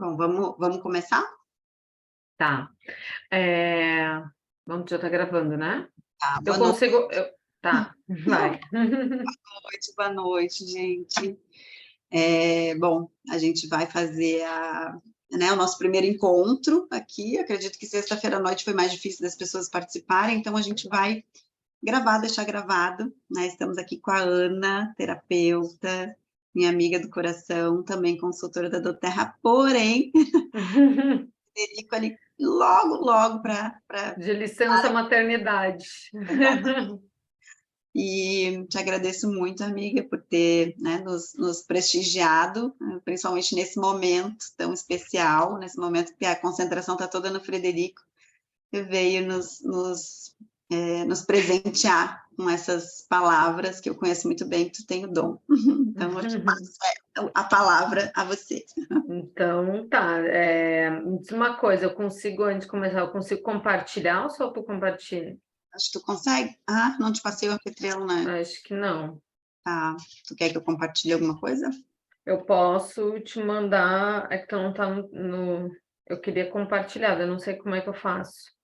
Bom, vamos começar? Tá. Eh, Vamos, já tá gravando, né? Tá, Eu boa noite, consigo tá, vai. boa noite, gente. Bom, a gente vai fazer o nosso primeiro encontro aqui. Acredito que sexta-feira à noite foi mais difícil das pessoas participarem, então a gente vai gravar, deixar gravado, né? Estamos aqui com a Ana, terapeuta, minha amiga do coração, também consultora da doTERRA, porém, dedico ali logo para De licença maternidade. e te agradeço muito, amiga, por ter, né, nos prestigiado, principalmente nesse momento tão especial, nesse momento que a concentração está toda no Frederico, que veio nos presentear com essas palavras que eu conheço muito bem, que tu tem o dom. Então, eu te passo a palavra a você. Então, tá. Me diz uma coisa, antes de começar, eu consigo compartilhar ou só tu compartilha? Acho que tu consegue? Ah, não te passei o anfitrião, né? Acho que não. Tá. Tu quer que eu compartilhe alguma coisa? Eu posso te mandar, é que tu não tá eu queria compartilhar, eu não sei como é que eu faço.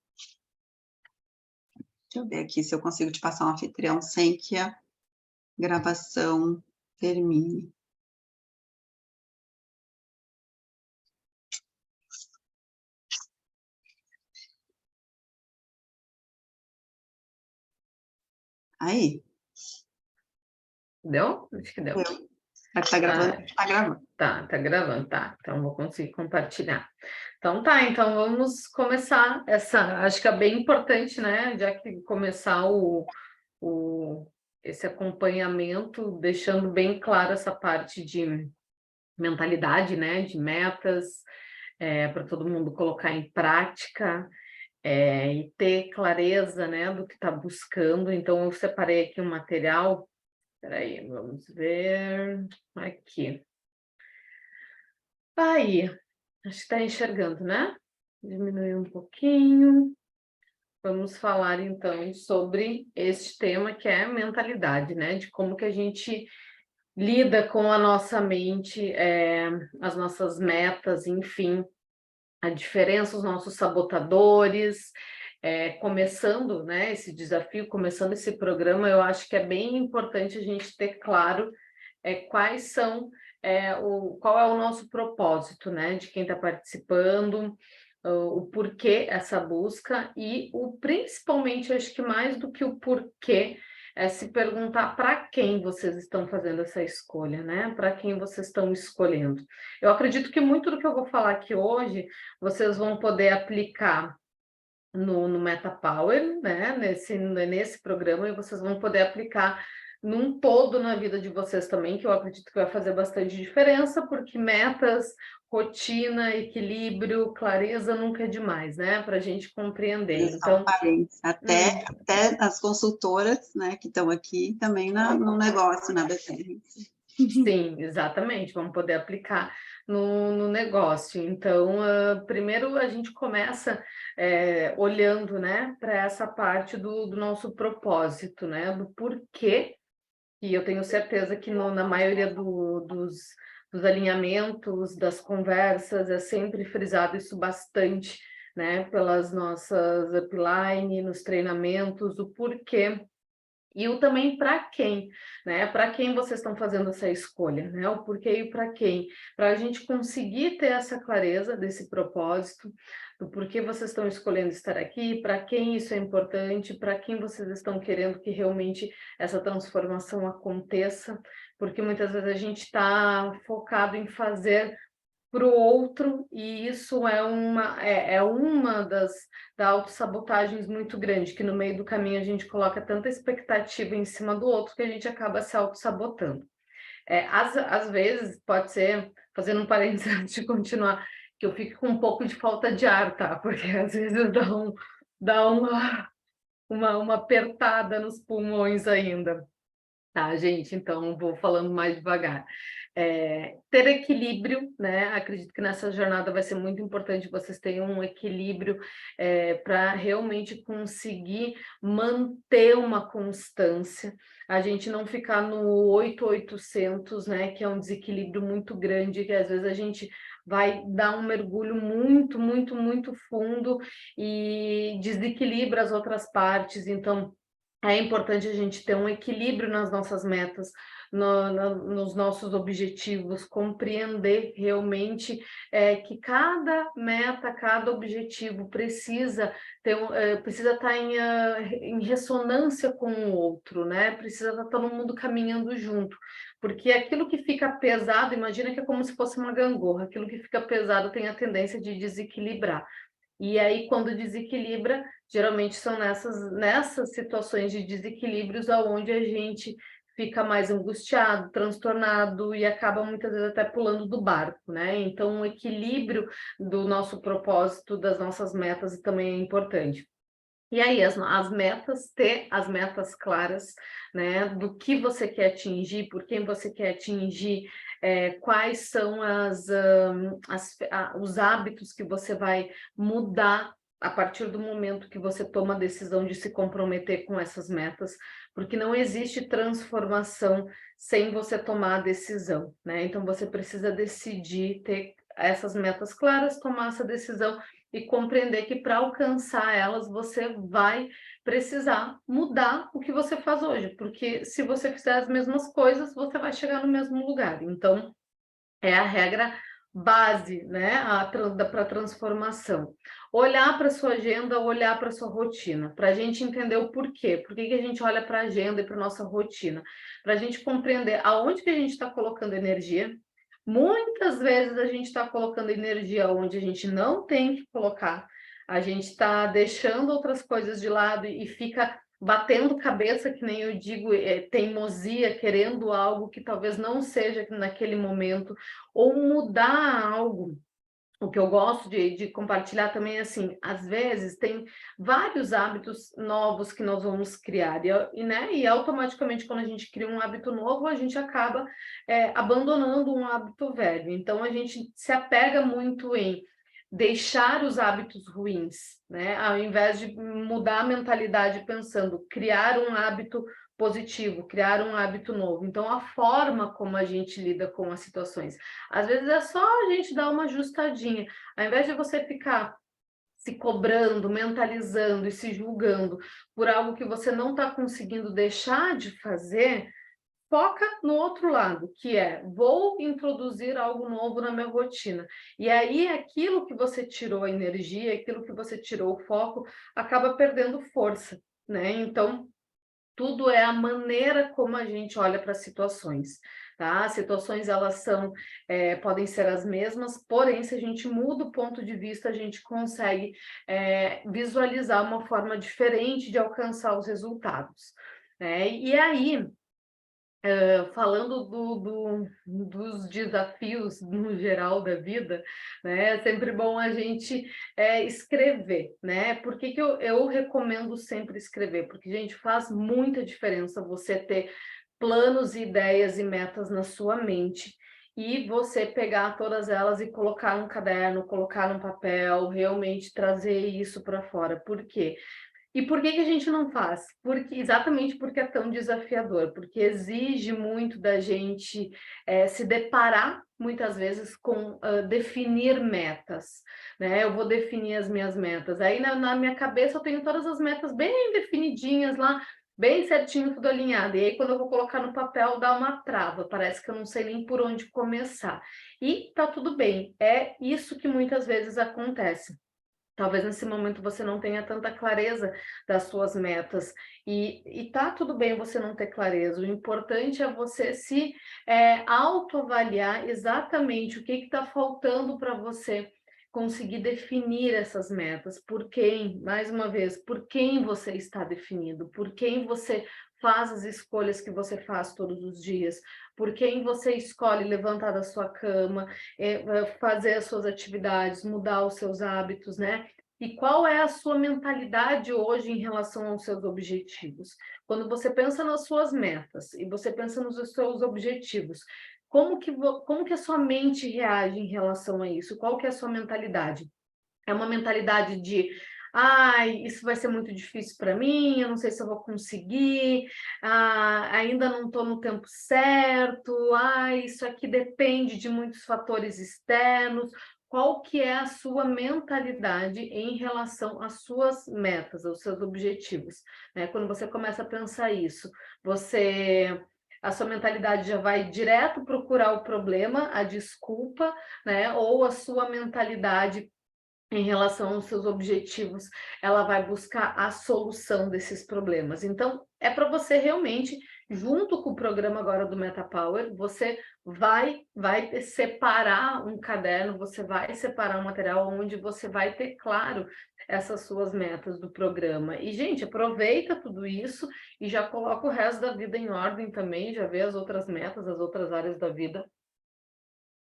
Deixa eu ver aqui se eu consigo te passar um anfitrião sem que a gravação termine. Aí, Deu? Acho que deu. deu. Mas tá gravando? Ah, Tá gravando. tá gravando, tá. Então vou conseguir compartilhar. Então tá, então vamos começar acho que é bem importante, né? Já que começar o, esse acompanhamento, deixando bem claro essa parte de mentalidade, né? De metas, para todo mundo colocar em prática, e ter clareza, né? Do que está buscando. Então eu separei aqui um material. Espera aí, vamos ver aqui. Aí, acho que está enxergando, né? Diminuir um pouquinho. Vamos falar então sobre este tema que é mentalidade, né? De como que a gente lida com a nossa mente, as nossas metas, enfim, a diferença, os nossos sabotadores. Começando, né, esse desafio, começando esse programa, eu acho que é bem importante a gente ter claro quais são, qual é o nosso propósito, né, de quem está participando, o porquê essa busca e principalmente, acho que mais do que o porquê, é se perguntar para quem vocês estão fazendo essa escolha, né? Para quem vocês estão escolhendo. Eu acredito que muito do que eu vou falar aqui hoje, vocês vão poder aplicar no Meta Power, né? Nesse programa, e vocês vão poder aplicar num todo na vida de vocês também, que eu acredito que vai fazer bastante diferença, porque metas, rotina, equilíbrio, clareza nunca é demais, né? Para a gente compreender. Eles são Então, parentes. Até as consultoras, né, que estão aqui também no negócio, na BTR. sim, exatamente, vamos poder aplicar no negócio. Então, primeiro a gente começa olhando, né, para essa parte do nosso propósito, né, do porquê, e eu tenho certeza que na maioria dos alinhamentos, das conversas, é sempre frisado isso bastante, né, pelas nossas upline, nos treinamentos, o porquê e o também para quem, né? Para quem vocês estão fazendo essa escolha, né? O porquê e para quem, para a gente conseguir ter essa clareza desse propósito, do porquê vocês estão escolhendo estar aqui, para quem isso é importante, para quem vocês estão querendo que realmente essa transformação aconteça, porque muitas vezes a gente está focado em fazer para o outro, e isso é uma das autossabotagens muito grande, que no meio do caminho a gente coloca tanta expectativa em cima do outro que a gente acaba se autossabotando. Às vezes, pode ser, fazendo um parênteses antes de continuar, que eu fico com um pouco de falta de ar, tá? Porque às vezes dá uma apertada nos pulmões ainda. Tá, gente, então vou falando mais devagar. Ter equilíbrio, né? Acredito que nessa jornada vai ser muito importante vocês tenham um equilíbrio para realmente conseguir manter uma constância, a gente não ficar no 8.800, né? Que é um desequilíbrio muito grande, que às vezes a gente vai dar um mergulho muito, muito, muito fundo e desequilibra as outras partes. Então, é importante a gente ter um equilíbrio nas nossas metas, nos nossos objetivos, compreender realmente que cada meta, cada objetivo precisa precisa estar em ressonância com o outro, né? Precisa estar todo mundo caminhando junto, porque aquilo que fica pesado, imagina que é como se fosse uma gangorra, aquilo que fica pesado tem a tendência de desequilibrar. E aí, quando desequilibra, geralmente são nessas situações de desequilíbrios aonde a gente fica mais angustiado, transtornado e acaba muitas vezes até pulando do barco, né? Então, o equilíbrio do nosso propósito, das nossas metas também é importante. E aí, as metas, ter as metas claras, né, do que você quer atingir, por quem você quer atingir, quais são os hábitos que você vai mudar a partir do momento que você toma a decisão de se comprometer com essas metas, porque não existe transformação sem você tomar a decisão, né? Então, você precisa decidir, ter essas metas claras, tomar essa decisão e compreender que para alcançar elas você vai precisar mudar o que você faz hoje, porque se você fizer as mesmas coisas, você vai chegar no mesmo lugar. Então, é a regra base, né, para a transformação. Olhar para a sua agenda, olhar para a sua rotina, para a gente entender o porquê. Por que que a gente olha para a agenda e para a nossa rotina? Para a gente compreender aonde que a gente está colocando energia. Muitas vezes a gente está colocando energia onde a gente não tem que colocar, a gente está deixando outras coisas de lado e fica batendo cabeça, que nem eu digo, teimosia, querendo algo que talvez não seja naquele momento, ou mudar algo. O que eu gosto de compartilhar também é assim, às vezes tem vários hábitos novos que nós vamos criar, né, e automaticamente quando a gente cria um hábito novo, a gente acaba abandonando um hábito velho. Então a gente se apega muito em deixar os hábitos ruins, né, ao invés de mudar a mentalidade pensando, criar um hábito positivo, criar um hábito novo. Então a forma como a gente lida com as situações. Às vezes é só a gente dar uma ajustadinha, ao invés de você ficar se cobrando, mentalizando e se julgando por algo que você não está conseguindo deixar de fazer, foca no outro lado, que é, vou introduzir algo novo na minha rotina. E aí aquilo que você tirou a energia, aquilo que você tirou o foco, acaba perdendo força, né? Então, tudo é a maneira como a gente olha para as situações, tá? As situações, elas podem ser as mesmas, porém, se a gente muda o ponto de vista, a gente consegue visualizar uma forma diferente de alcançar os resultados, né? E aí, falando dos desafios no geral da vida, né, é sempre bom a gente escrever, né? Por que que eu recomendo sempre escrever? Porque, gente, faz muita diferença você ter planos, ideias e metas na sua mente e você pegar todas elas e colocar num caderno, colocar num papel, realmente trazer isso para fora. Por quê? E por que que a gente não faz? Exatamente porque é tão desafiador, porque exige muito da gente se deparar, muitas vezes, com definir metas, né? Eu vou definir as minhas metas. Aí, na minha cabeça, eu tenho todas as metas bem definidinhas lá, bem certinho, tudo alinhado. E aí, quando eu vou colocar no papel, dá uma trava, parece que eu não sei nem por onde começar. E tá tudo bem, é isso que muitas vezes acontece. Talvez nesse momento você não tenha tanta clareza das suas metas e tá tudo bem você não ter clareza, o importante é você se autoavaliar exatamente o que está faltando para você conseguir definir essas metas, por quem, mais uma vez, por quem você está definido, por quem você faz as escolhas que você faz todos os dias, por quem você escolhe levantar da sua cama, fazer as suas atividades, mudar os seus hábitos, né? E qual é a sua mentalidade hoje em relação aos seus objetivos? Quando você pensa nas suas metas e você pensa nos seus objetivos, como que a sua mente reage em relação a isso? Qual que é a sua mentalidade? É uma mentalidade de ai, isso vai ser muito difícil para mim, eu não sei se eu vou conseguir, ainda não estou no tempo certo, isso aqui depende de muitos fatores externos. Qual que é a sua mentalidade em relação às suas metas, aos seus objetivos, né? Quando você começa a pensar isso, a sua mentalidade já vai direto procurar o problema, a desculpa, né? Ou a sua mentalidade em relação aos seus objetivos, ela vai buscar a solução desses problemas. Então, é para você realmente, junto com o programa agora do MetaPower, você vai separar um caderno, você vai separar um material onde você vai ter claro essas suas metas do programa. E, gente, aproveita tudo isso e já coloca o resto da vida em ordem também, já vê as outras metas, as outras áreas da vida.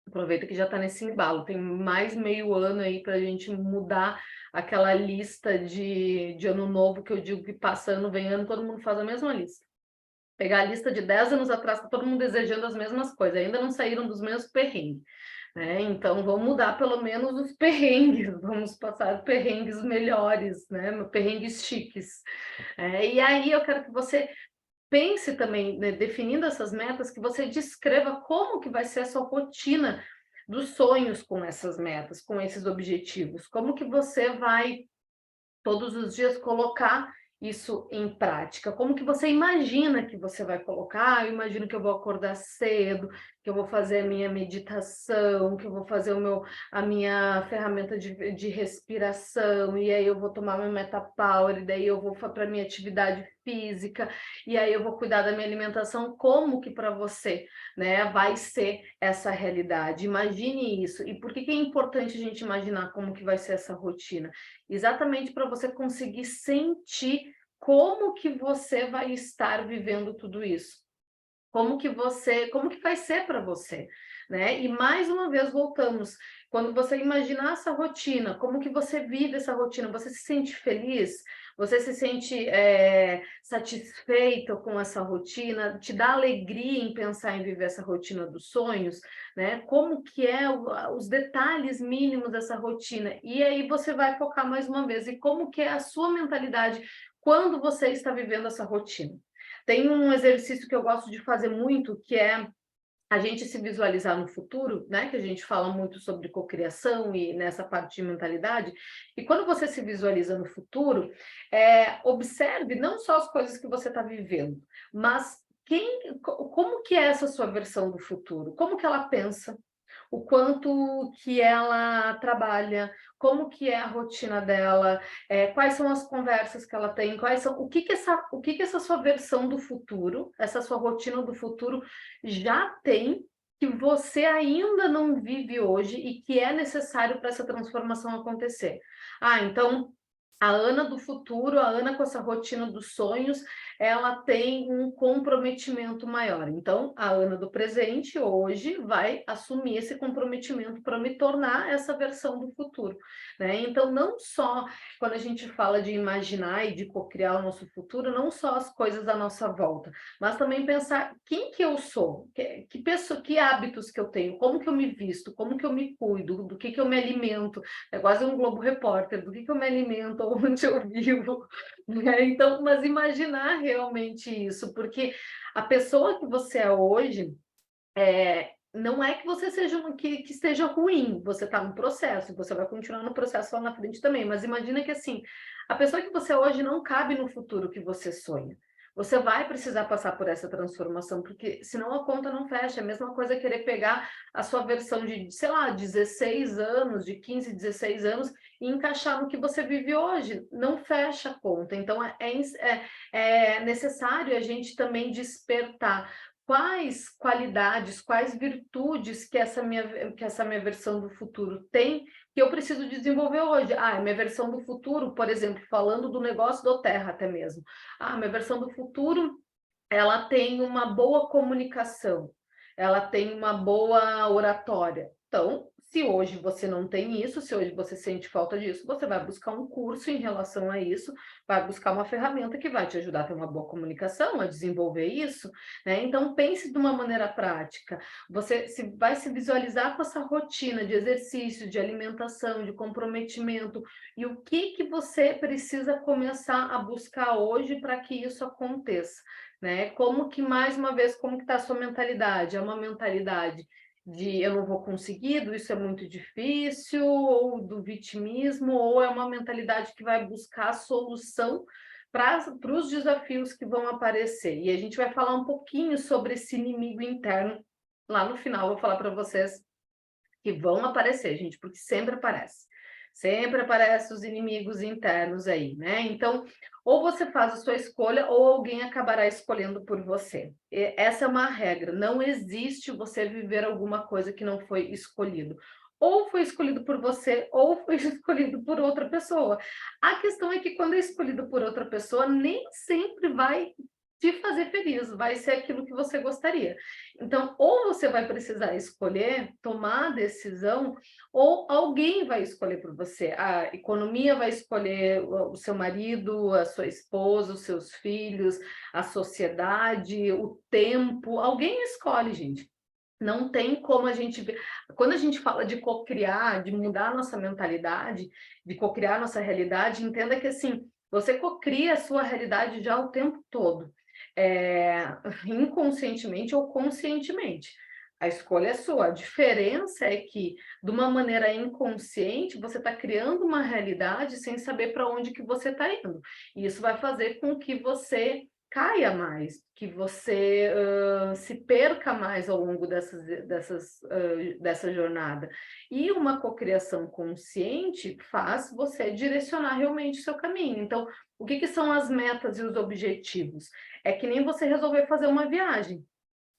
Aproveita que já está nesse embalo, tem mais meio ano aí para a gente mudar aquela lista de ano novo, que eu digo que passa ano, vem ano, todo mundo faz a mesma lista. Pegar a lista de 10 anos atrás, está todo mundo desejando as mesmas coisas, ainda não saíram dos mesmos perrengues, né? Então, vamos mudar pelo menos os perrengues, vamos passar perrengues melhores, né? Perrengues chiques. E aí eu quero que você pense também, né, definindo essas metas, que você descreva como que vai ser a sua rotina dos sonhos com essas metas, com esses objetivos. Como que você vai todos os dias colocar isso em prática. Como que você imagina que você vai colocar? Eu imagino que eu vou acordar cedo, que eu vou fazer a minha meditação, que eu vou fazer a minha ferramenta de respiração, e aí eu vou tomar meu MetaPower, e daí eu vou para a minha atividade física, e aí eu vou cuidar da minha alimentação. Como que para você, né, vai ser essa realidade? Imagine isso. E por que é importante a gente imaginar como que vai ser essa rotina? Exatamente para você conseguir sentir como que você vai estar vivendo tudo isso. Como que vai ser para você, né? E mais uma vez voltamos, quando você imaginar essa rotina, como que você vive essa rotina, você se sente feliz? Você se sente satisfeito com essa rotina? Te dá alegria em pensar em viver essa rotina dos sonhos, né? Como que é os detalhes mínimos dessa rotina? E aí você vai focar mais uma vez, e como que é a sua mentalidade quando você está vivendo essa rotina? Tem um exercício que eu gosto de fazer muito, que é a gente se visualizar no futuro, né? Que a gente fala muito sobre cocriação e nessa parte de mentalidade. E quando você se visualiza no futuro, observe não só as coisas que você está vivendo, mas como que é essa sua versão do futuro? Como que ela pensa? O quanto que ela trabalha, como que é a rotina dela, quais são as conversas que ela tem, o que essa sua versão do futuro, essa sua rotina do futuro já tem, que você ainda não vive hoje e que é necessário para essa transformação acontecer. Então, a Ana do futuro, a Ana com essa rotina dos sonhos, ela tem um comprometimento maior. Então, a Ana do presente, hoje, vai assumir esse comprometimento para me tornar essa versão do futuro, né? Então, não só quando a gente fala de imaginar e de cocriar o nosso futuro, não só as coisas à nossa volta, mas também pensar quem que eu sou, que pessoa, que hábitos que eu tenho, como que eu me visto, como que eu me cuido, do que eu me alimento. É quase um Globo Repórter, do que eu me alimento, onde eu vivo, né? Então, mas imaginar realmente isso, porque a pessoa que você é hoje, não é que você seja que esteja ruim, você está no processo, você vai continuar no processo lá na frente também, mas imagina que assim, a pessoa que você é hoje não cabe no futuro que você sonha. Você vai precisar passar por essa transformação, porque senão a conta não fecha. É a mesma coisa querer pegar a sua versão de, sei lá, 16 anos, de 15, 16 anos, e encaixar no que você vive hoje. Não fecha a conta. Então, é necessário a gente também despertar quais qualidades, quais virtudes que essa minha versão do futuro tem, que eu preciso desenvolver hoje. Minha versão do futuro, por exemplo, falando do negócio do Terra até mesmo. Minha versão do futuro, ela tem uma boa comunicação, ela tem uma boa oratória. Então, se hoje você não tem isso, se hoje você sente falta disso, você vai buscar um curso em relação a isso, vai buscar uma ferramenta que vai te ajudar a ter uma boa comunicação, a desenvolver isso, né? Então, pense de uma maneira prática. Você vai se visualizar com essa rotina de exercício, de alimentação, de comprometimento, e o que que você precisa começar a buscar hoje para que isso aconteça, né? Como que, mais uma vez, como que está a sua mentalidade? É uma mentalidade de eu não vou conseguir, isso é muito difícil, ou do vitimismo, ou é uma mentalidade que vai buscar solução para os desafios que vão aparecer. E a gente vai falar um pouquinho sobre esse inimigo interno lá no final. Vou falar para vocês que vão aparecer, gente, porque sempre aparece. Sempre aparecem os inimigos internos aí, né? Então, ou você faz a sua escolha, ou alguém acabará escolhendo por você. Essa é uma regra. Não existe você viver alguma coisa que não foi escolhido. Ou foi escolhido por você, ou foi escolhido por outra pessoa. A questão é que quando é escolhido por outra pessoa, nem sempre vai te fazer feliz, vai ser aquilo que você gostaria. Então, ou você vai precisar escolher, tomar a decisão, ou alguém vai escolher por você. A economia vai escolher o seu marido, a sua esposa, os seus filhos, a sociedade, o tempo. Alguém escolhe, gente. Não tem como a gente ver. Quando a gente fala de cocriar, de mudar a nossa mentalidade, de cocriar a nossa realidade, entenda que assim, você cocria a sua realidade já o tempo todo, inconscientemente ou conscientemente. A escolha é sua. A diferença é que, de uma maneira inconsciente, você está criando uma realidade sem saber para onde que você está indo. E isso vai fazer com que você caia mais, que você se perca mais ao longo dessa jornada. E uma cocriação consciente faz você direcionar realmente o seu caminho. Então, o que que são as metas e os objetivos? É que nem você resolver fazer uma viagem.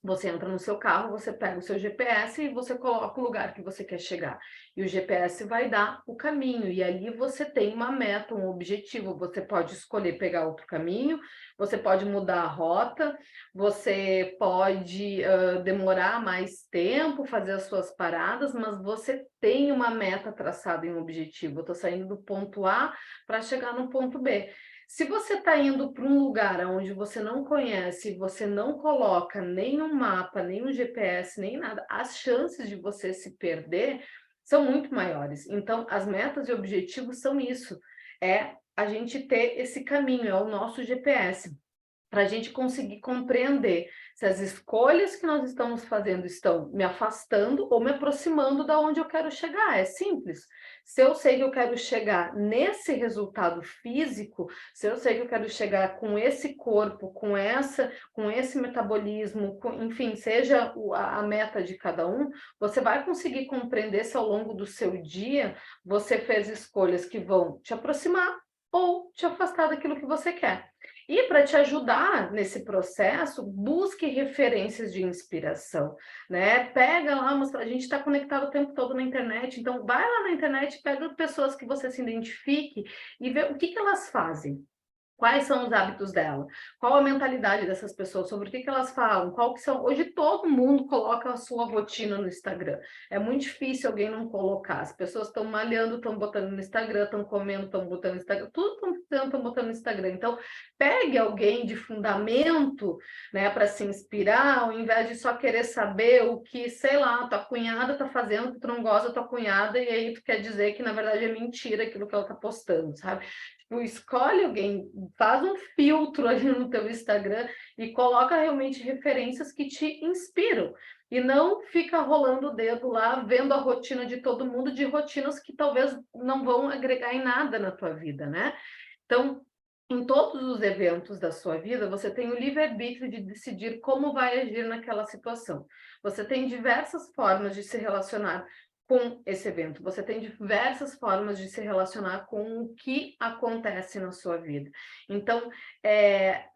Você entra no seu carro, você pega o seu GPS e você coloca o lugar que você quer chegar. E o GPS vai dar o caminho, e ali você tem uma meta, um objetivo. Você pode escolher pegar outro caminho, você pode mudar a rota, você pode demorar mais tempo, fazer as suas paradas, mas você tem uma meta traçada em um objetivo. Eu estou saindo do ponto A para chegar no ponto B. Se você está indo para um lugar onde você não conhece, você não coloca nem um mapa, nem um GPS, nem nada, as chances de você se perder são muito maiores. Então, as metas e objetivos são isso, é a gente ter esse caminho, é o nosso GPS para a gente conseguir compreender se as escolhas que nós estamos fazendo estão me afastando ou me aproximando da onde eu quero chegar. É simples. Se eu sei que eu quero chegar nesse resultado físico, se eu sei que eu quero chegar com esse corpo, com esse metabolismo, enfim, seja a meta de cada um, você vai conseguir compreender se ao longo do seu dia você fez escolhas que vão te aproximar ou te afastar daquilo que você quer. E para te ajudar nesse processo, busque referências de inspiração, né? Pega lá, a gente está conectado o tempo todo na internet, então vai lá na internet, pega pessoas que você se identifique e vê o que que elas fazem. Quais são os hábitos dela? Qual a mentalidade dessas pessoas? Sobre o que que elas falam? Qual que são? Hoje todo mundo coloca a sua rotina no Instagram. É muito difícil alguém não colocar. As pessoas estão malhando, estão botando no Instagram, estão comendo, estão botando no Instagram, tudo estão botando no Instagram. Então, pegue alguém de fundamento, né, para se inspirar, ao invés de só querer saber o que, sei lá, tua cunhada está fazendo, que tu não gosta da tua cunhada, e aí tu quer dizer que, na verdade, é mentira aquilo que ela está postando, sabe? Tu escolhe alguém, faz um filtro ali no teu Instagram e coloca realmente referências que te inspiram. E não fica rolando o dedo lá, vendo a rotina de todo mundo, de rotinas que talvez não vão agregar em nada na tua vida, né? Então, em todos os eventos da sua vida, você tem o livre-arbítrio de decidir como vai agir naquela situação. Você tem diversas formas de se relacionar com esse evento. Você tem diversas formas de se relacionar com o que acontece na sua vida. Então,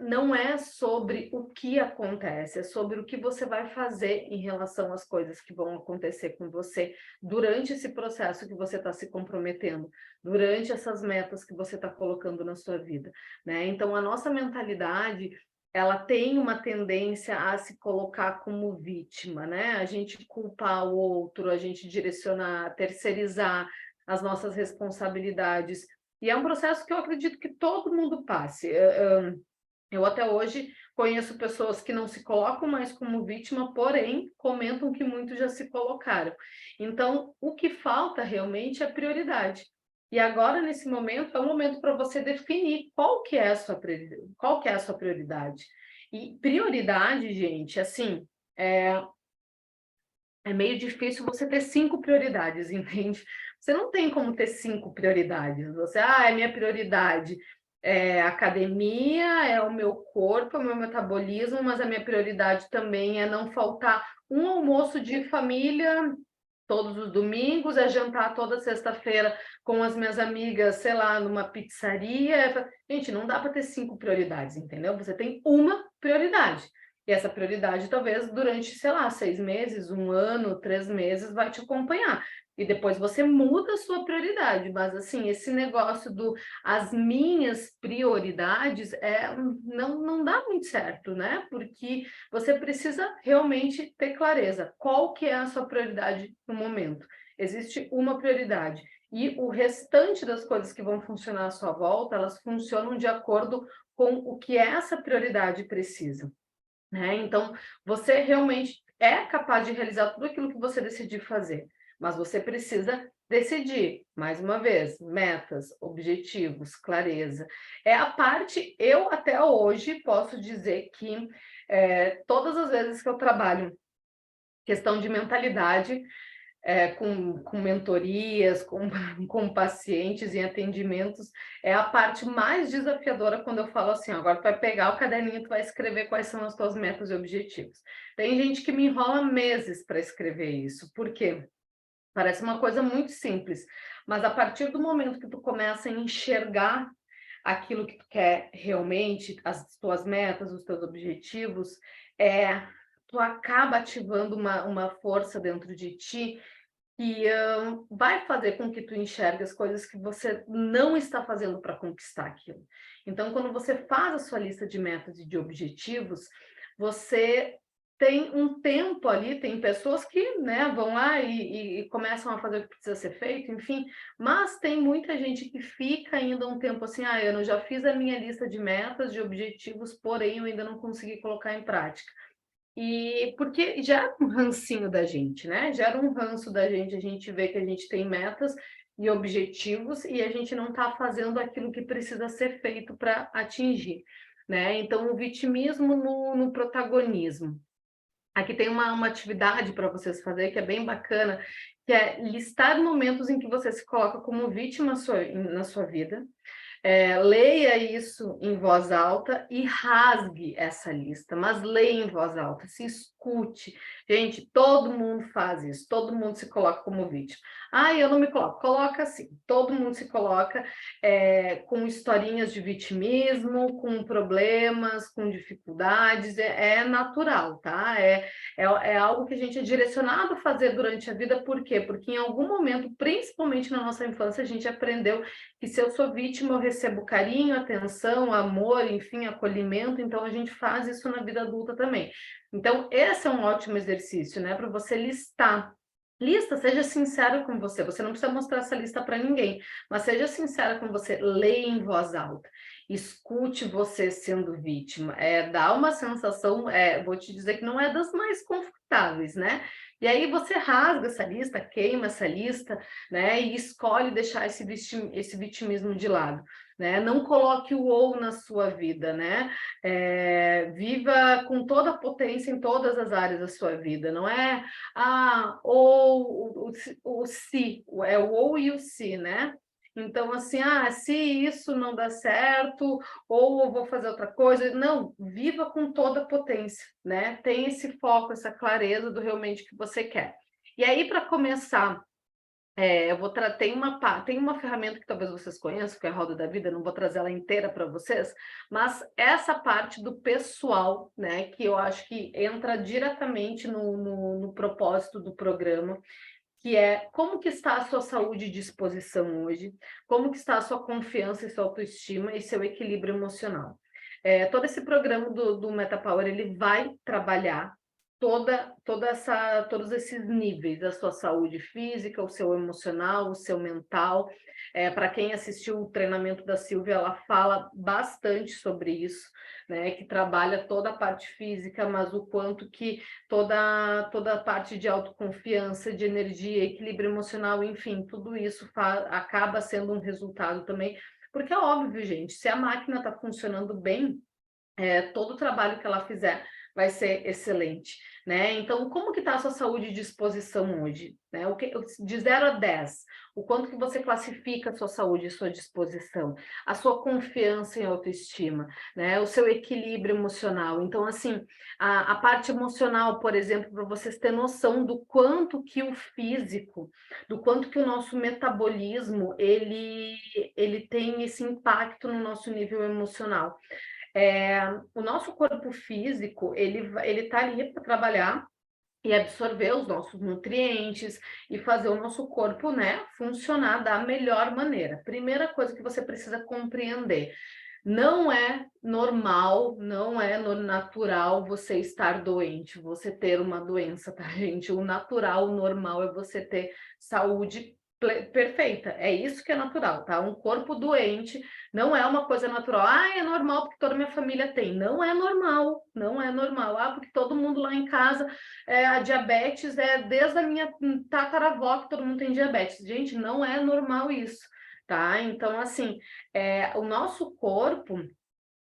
não é sobre o que acontece, é sobre o que você vai fazer em relação às coisas que vão acontecer com você durante esse processo que você está se comprometendo, durante essas metas que você está colocando na sua vida, né? Então, a nossa mentalidade ela tem uma tendência a se colocar como vítima, né? A gente culpar o outro, a gente direcionar, terceirizar as nossas responsabilidades. E é um processo que eu acredito que todo mundo passe. Eu até hoje conheço pessoas que não se colocam mais como vítima, porém comentam que muitos já se colocaram. Então, o que falta realmente é prioridade. E agora, nesse momento, é o momento para você definir qual que é a sua prioridade, qual que é a sua prioridade. E prioridade, gente, assim, é, é meio difícil você ter 5 prioridades, entende? Você não tem como ter 5 prioridades. Você, é minha prioridade é a academia, é o meu corpo, é o meu metabolismo, mas a minha prioridade também é não faltar um almoço de família todos os domingos, é jantar toda sexta-feira com as minhas amigas, sei lá, numa pizzaria. Gente, não dá para ter 5 prioridades, entendeu? Você tem uma prioridade. E essa prioridade, talvez, durante, sei lá, 6 meses, 1 ano, 3 meses, vai te acompanhar. E depois você muda a sua prioridade. Mas, assim, esse negócio do as minhas prioridades não dá muito certo, né? Porque você precisa realmente ter clareza. Qual que é a sua prioridade no momento? Existe uma prioridade. E o restante das coisas que vão funcionar à sua volta, elas funcionam de acordo com o que essa prioridade precisa, né? Então, você realmente é capaz de realizar tudo aquilo que você decidir fazer, mas você precisa decidir, mais uma vez, metas, objetivos, clareza. É a parte, eu até hoje posso dizer que todas as vezes que eu trabalho questão de mentalidade, com mentorias, com pacientes em atendimentos, é a parte mais desafiadora quando eu falo assim: "Ó, agora tu vai pegar o caderninho e tu vai escrever quais são as tuas metas e objetivos". Tem gente que me enrola meses para escrever isso, por quê? Parece uma coisa muito simples, mas a partir do momento que tu começa a enxergar aquilo que tu quer realmente, as tuas metas, os teus objetivos, tu acaba ativando uma força dentro de ti que vai fazer com que tu enxergue as coisas que você não está fazendo para conquistar aquilo. Então, quando você faz a sua lista de metas e de objetivos, você tem um tempo ali, tem pessoas que, né, vão lá e começam a fazer o que precisa ser feito, enfim, mas tem muita gente que fica ainda um tempo assim: eu já fiz a minha lista de metas, de objetivos, porém eu ainda não consegui colocar em prática. E porque gera um rancinho da gente, né, gera um ranço da gente, a gente vê que a gente tem metas e objetivos e a gente não está fazendo aquilo que precisa ser feito para atingir, né. Então o vitimismo no protagonismo. Aqui tem uma atividade para vocês fazer que é bem bacana, que é listar momentos em que você se coloca como vítima na sua vida, leia isso em voz alta e rasgue essa lista, mas leia em voz alta, se escute. Gente, todo mundo faz isso, todo mundo se coloca como vítima. Eu não me coloco. Coloca assim, todo mundo se coloca com historinhas de vitimismo, com problemas, com dificuldades, é natural, tá? É algo que a gente é direcionado a fazer durante a vida, por quê? Porque em algum momento, principalmente na nossa infância, a gente aprendeu que se eu sou vítima, eu recebo carinho, atenção, amor, enfim, acolhimento, então a gente faz isso na vida adulta também. Então, esse é um ótimo exercício, né, para você listar. Lista, seja sincera com você, você não precisa mostrar essa lista para ninguém, mas seja sincera com você, leia em voz alta, escute você sendo vítima, dá uma sensação, vou te dizer que não é das mais confortáveis, né? E aí você rasga essa lista, queima essa lista, né, e escolhe deixar esse vitimismo de lado, né? Não coloque o ou na sua vida, né? Viva com toda a potência em todas as áreas da sua vida, não é ou o se, é o ou e o se, né? Então, assim, se isso não dá certo, ou eu vou fazer outra coisa. Não, viva com toda a potência, né? Tem esse foco, essa clareza do realmente que você quer. E aí, para começar, tem uma ferramenta que talvez vocês conheçam, que é a Roda da Vida, não vou trazer ela inteira para vocês, mas essa parte do pessoal, né, que eu acho que entra diretamente no propósito do programa, que é como que está a sua saúde e disposição hoje, como que está a sua confiança e sua autoestima e seu equilíbrio emocional. todo esse programa do MetaPower, ele vai trabalhar todos esses níveis da sua saúde física, o seu emocional, o seu mental. Para quem assistiu o treinamento da Silvia, ela fala bastante sobre isso, né? Que trabalha toda a parte física, mas o quanto que toda a parte de autoconfiança, de energia, equilíbrio emocional, enfim, tudo isso acaba sendo um resultado também. Porque é óbvio, gente, se a máquina está funcionando bem, todo o trabalho que ela fizer vai ser excelente, né? Então, como que está a sua saúde e disposição hoje? Né? De 0 a 10, o quanto que você classifica a sua saúde e sua disposição, a sua confiança em autoestima, né? O seu equilíbrio emocional. Então, assim, a parte emocional, por exemplo, para vocês terem noção do quanto que o físico, do quanto que o nosso metabolismo, ele tem esse impacto no nosso nível emocional. O nosso corpo físico, ele tá ali para trabalhar e absorver os nossos nutrientes e fazer o nosso corpo, né, funcionar da melhor maneira. Primeira coisa que você precisa compreender: não é normal, não é natural você estar doente, você ter uma doença, tá, gente? O natural, o normal é você ter saúde perfeita. É isso que é natural, tá? Um corpo doente não é uma coisa natural. Ah, é normal porque toda a minha família tem. Não é normal, não é normal. Ah, porque todo mundo lá em casa, a diabetes é desde a minha tataravó que todo mundo tem diabetes. Gente, não é normal isso, tá? Então, assim, o nosso corpo,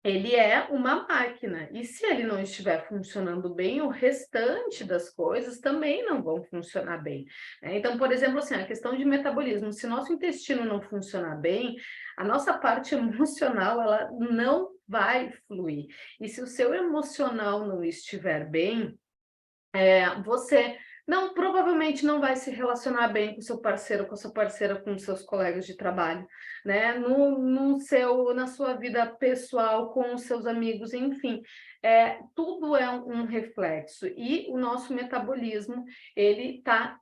ele é uma máquina, e se ele não estiver funcionando bem, o restante das coisas também não vão funcionar bem, né? Então, por exemplo, assim, a questão de metabolismo, se nosso intestino não funcionar bem, a nossa parte emocional, ela não vai fluir. E se o seu emocional não estiver bem, você provavelmente não vai se relacionar bem com seu parceiro, com a sua parceira, com seus colegas de trabalho, né? Na sua vida pessoal, com os seus amigos, enfim, tudo é um reflexo. E o nosso metabolismo, ele está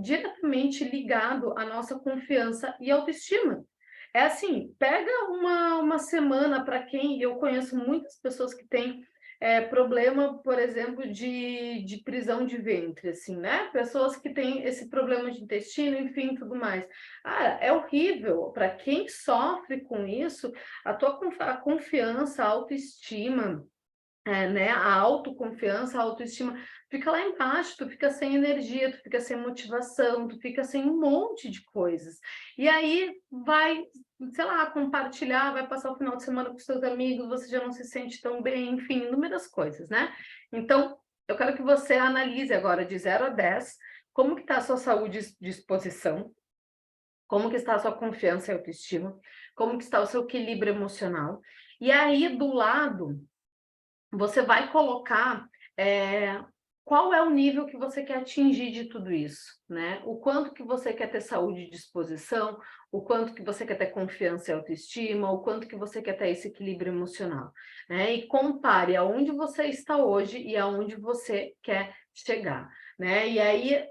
diretamente ligado à nossa confiança e autoestima. É assim, pega uma semana para quem eu conheço muitas pessoas que têm problema, por exemplo, de prisão de ventre, assim, né? Pessoas que têm esse problema de intestino, enfim, tudo mais. Ah, é horrível. Para quem sofre com isso, a confiança, a autoestima, né? A autoconfiança, a autoestima fica lá embaixo, tu fica sem energia, tu fica sem motivação, tu fica sem um monte de coisas. E aí vai, sei lá, compartilhar, vai passar o final de semana com seus amigos, você já não se sente tão bem, enfim, inúmeras coisas, né? Então, eu quero que você analise agora de 0 a 10, como que está a sua saúde e disposição, como que está a sua confiança e autoestima, como que está o seu equilíbrio emocional. E aí, do lado, você vai colocar qual é o nível que você quer atingir de tudo isso, né? O quanto que você quer ter saúde e disposição, o quanto que você quer ter confiança e autoestima, o quanto que você quer ter esse equilíbrio emocional, né? E compare aonde você está hoje e aonde você quer chegar, né? E aí,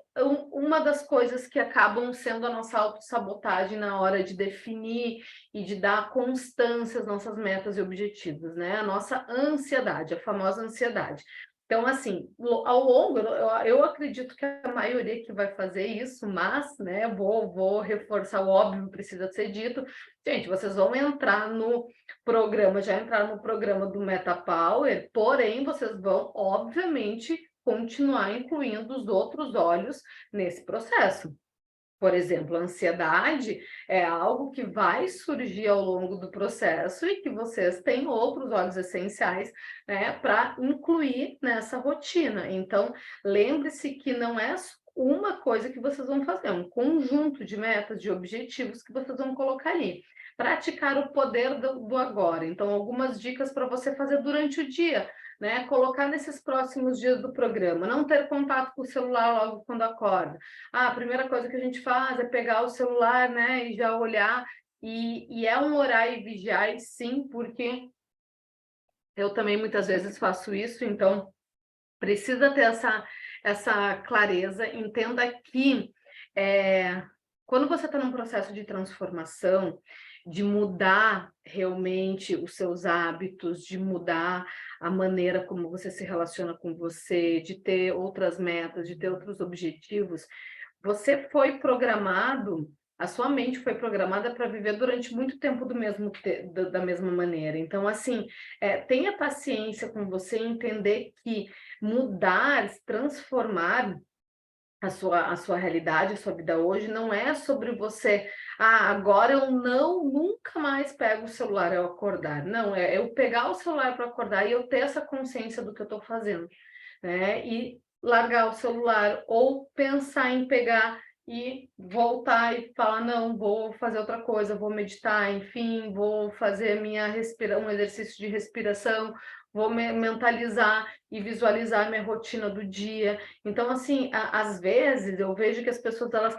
uma das coisas que acabam sendo a nossa autossabotagem na hora de definir e de dar constância às nossas metas e objetivos, né? A nossa ansiedade, a famosa ansiedade. Então, assim, ao longo, eu acredito que a maioria que vai fazer isso, mas, né, vou reforçar o óbvio, precisa ser dito. Gente, vocês vão entrar no programa, já entraram no programa do MetaPower, porém, vocês vão, obviamente, continuar incluindo os outros olhos nesse processo. Por exemplo, a ansiedade é algo que vai surgir ao longo do processo e que vocês têm outros óleos essenciais, né, para incluir nessa rotina. Então, lembre-se que não é uma coisa que vocês vão fazer, é um conjunto de metas, de objetivos que vocês vão colocar ali. Praticar o poder do agora. Então, algumas dicas para você fazer durante o dia, né? Colocar nesses próximos dias do programa, não ter contato com o celular logo quando acorda. A primeira coisa que a gente faz é pegar o celular, né, e já olhar, e é um orar e vigiar, sim, porque eu também muitas vezes faço isso, então precisa ter essa clareza, entenda que quando você está num processo de transformação, de mudar realmente os seus hábitos, de mudar a maneira como você se relaciona com você, de ter outras metas, de ter outros objetivos, você foi programado, a sua mente foi programada para viver durante muito tempo da mesma maneira. Então, assim, tenha paciência com você e entender que mudar, transformar a sua realidade, a sua vida hoje, não é sobre você, agora eu nunca mais pego o celular ao acordar. Não, é eu pegar o celular para acordar e eu ter essa consciência do que eu estou fazendo, né? E largar o celular, ou pensar em pegar e voltar e falar, não, vou fazer outra coisa, vou meditar, enfim, vou fazer um exercício de respiração, vou mentalizar e visualizar minha rotina do dia. Então, assim, às vezes eu vejo que as pessoas, elas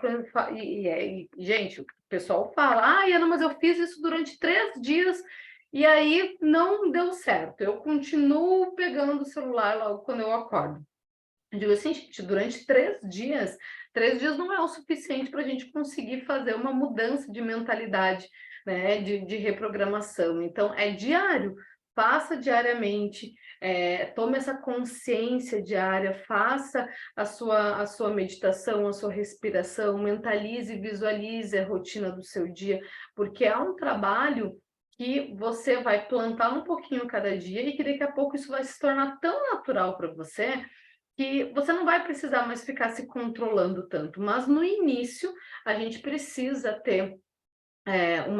gente, o pessoal fala, Ana, mas eu fiz isso durante 3 dias e aí não deu certo. Eu continuo pegando o celular logo quando eu acordo. Eu digo assim, gente, durante 3 dias não é o suficiente para a gente conseguir fazer uma mudança de mentalidade, né, de reprogramação. Então, é diário, faça diariamente, tome essa consciência diária, faça a sua meditação, a sua respiração, mentalize, visualize a rotina do seu dia, porque é um trabalho que você vai plantar um pouquinho cada dia e que daqui a pouco isso vai se tornar tão natural para você que você não vai precisar mais ficar se controlando tanto, mas no início a gente precisa ter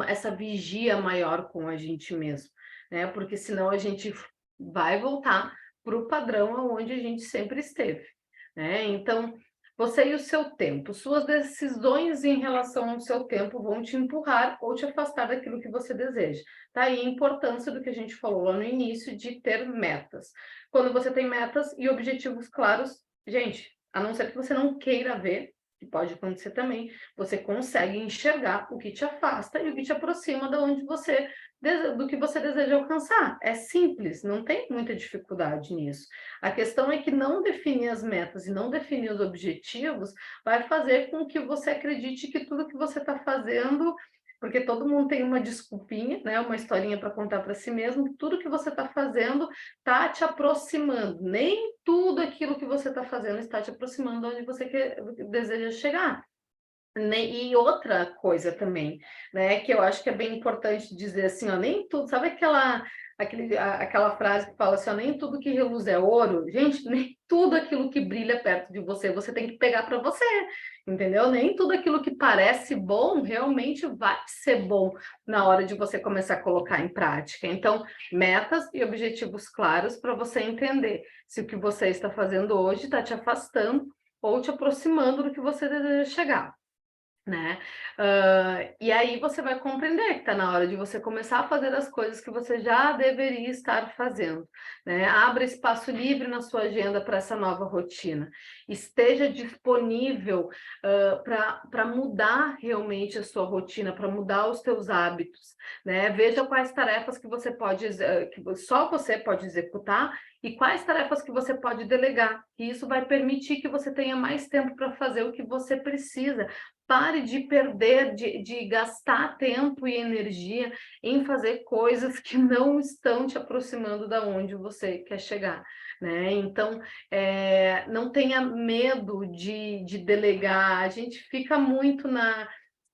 essa vigia maior com a gente mesmo, né? Porque senão a gente vai voltar para o padrão onde a gente sempre esteve, né? Então, você e o seu tempo, suas decisões em relação ao seu tempo vão te empurrar ou te afastar daquilo que você deseja. Tá aí a importância do que a gente falou lá no início de ter metas. Quando você tem metas e objetivos claros, gente, a não ser que você não queira ver, que pode acontecer também, você consegue enxergar o que te afasta e o que te aproxima do que você deseja alcançar. É simples, não tem muita dificuldade nisso. A questão é que não definir as metas e não definir os objetivos vai fazer com que você acredite que tudo que você está fazendo, porque todo mundo tem uma desculpinha, né, uma historinha para contar para si mesmo, que tudo que você está fazendo está te aproximando. Nem tudo aquilo que você está fazendo está te aproximando onde você deseja chegar. E outra coisa também, né, que eu acho que é bem importante dizer assim, ó, nem tudo, sabe aquela frase que fala assim, ó, nem tudo que reluz é ouro? Gente, nem tudo aquilo que brilha perto de você, você tem que pegar para você, entendeu? Nem tudo aquilo que parece bom realmente vai ser bom na hora de você começar a colocar em prática. Então, metas e objetivos claros para você entender se o que você está fazendo hoje está te afastando ou te aproximando do que você deseja chegar, né? E aí você vai compreender que está na hora de você começar a fazer as coisas que você já deveria estar fazendo, né? Abra espaço livre na sua agenda para essa nova rotina. Esteja disponível para mudar realmente a sua rotina, para mudar os seus hábitos, né? Veja quais tarefas que você pode, que só você pode executar e quais tarefas que você pode delegar. E isso vai permitir que você tenha mais tempo para fazer o que você precisa. Pare de perder, de gastar tempo e energia em fazer coisas que não estão te aproximando da onde você quer chegar, né? Então, não tenha medo de delegar. A gente fica muito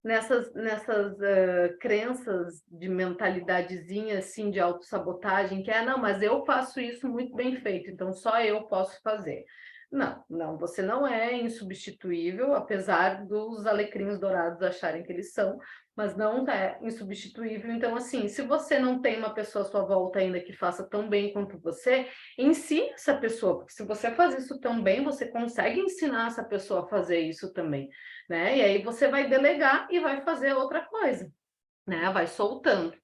nessas crenças de mentalidadezinha, assim, de autossabotagem, que não, mas eu faço isso muito bem feito, então só eu posso fazer. Não, não, você não é insubstituível, apesar dos alecrins dourados acharem que eles são, mas não é insubstituível. Então, assim, se você não tem uma pessoa à sua volta ainda que faça tão bem quanto você, ensine essa pessoa, porque se você faz isso tão bem, você consegue ensinar essa pessoa a fazer isso também, né? E aí você vai delegar e vai fazer outra coisa, né? Vai soltando.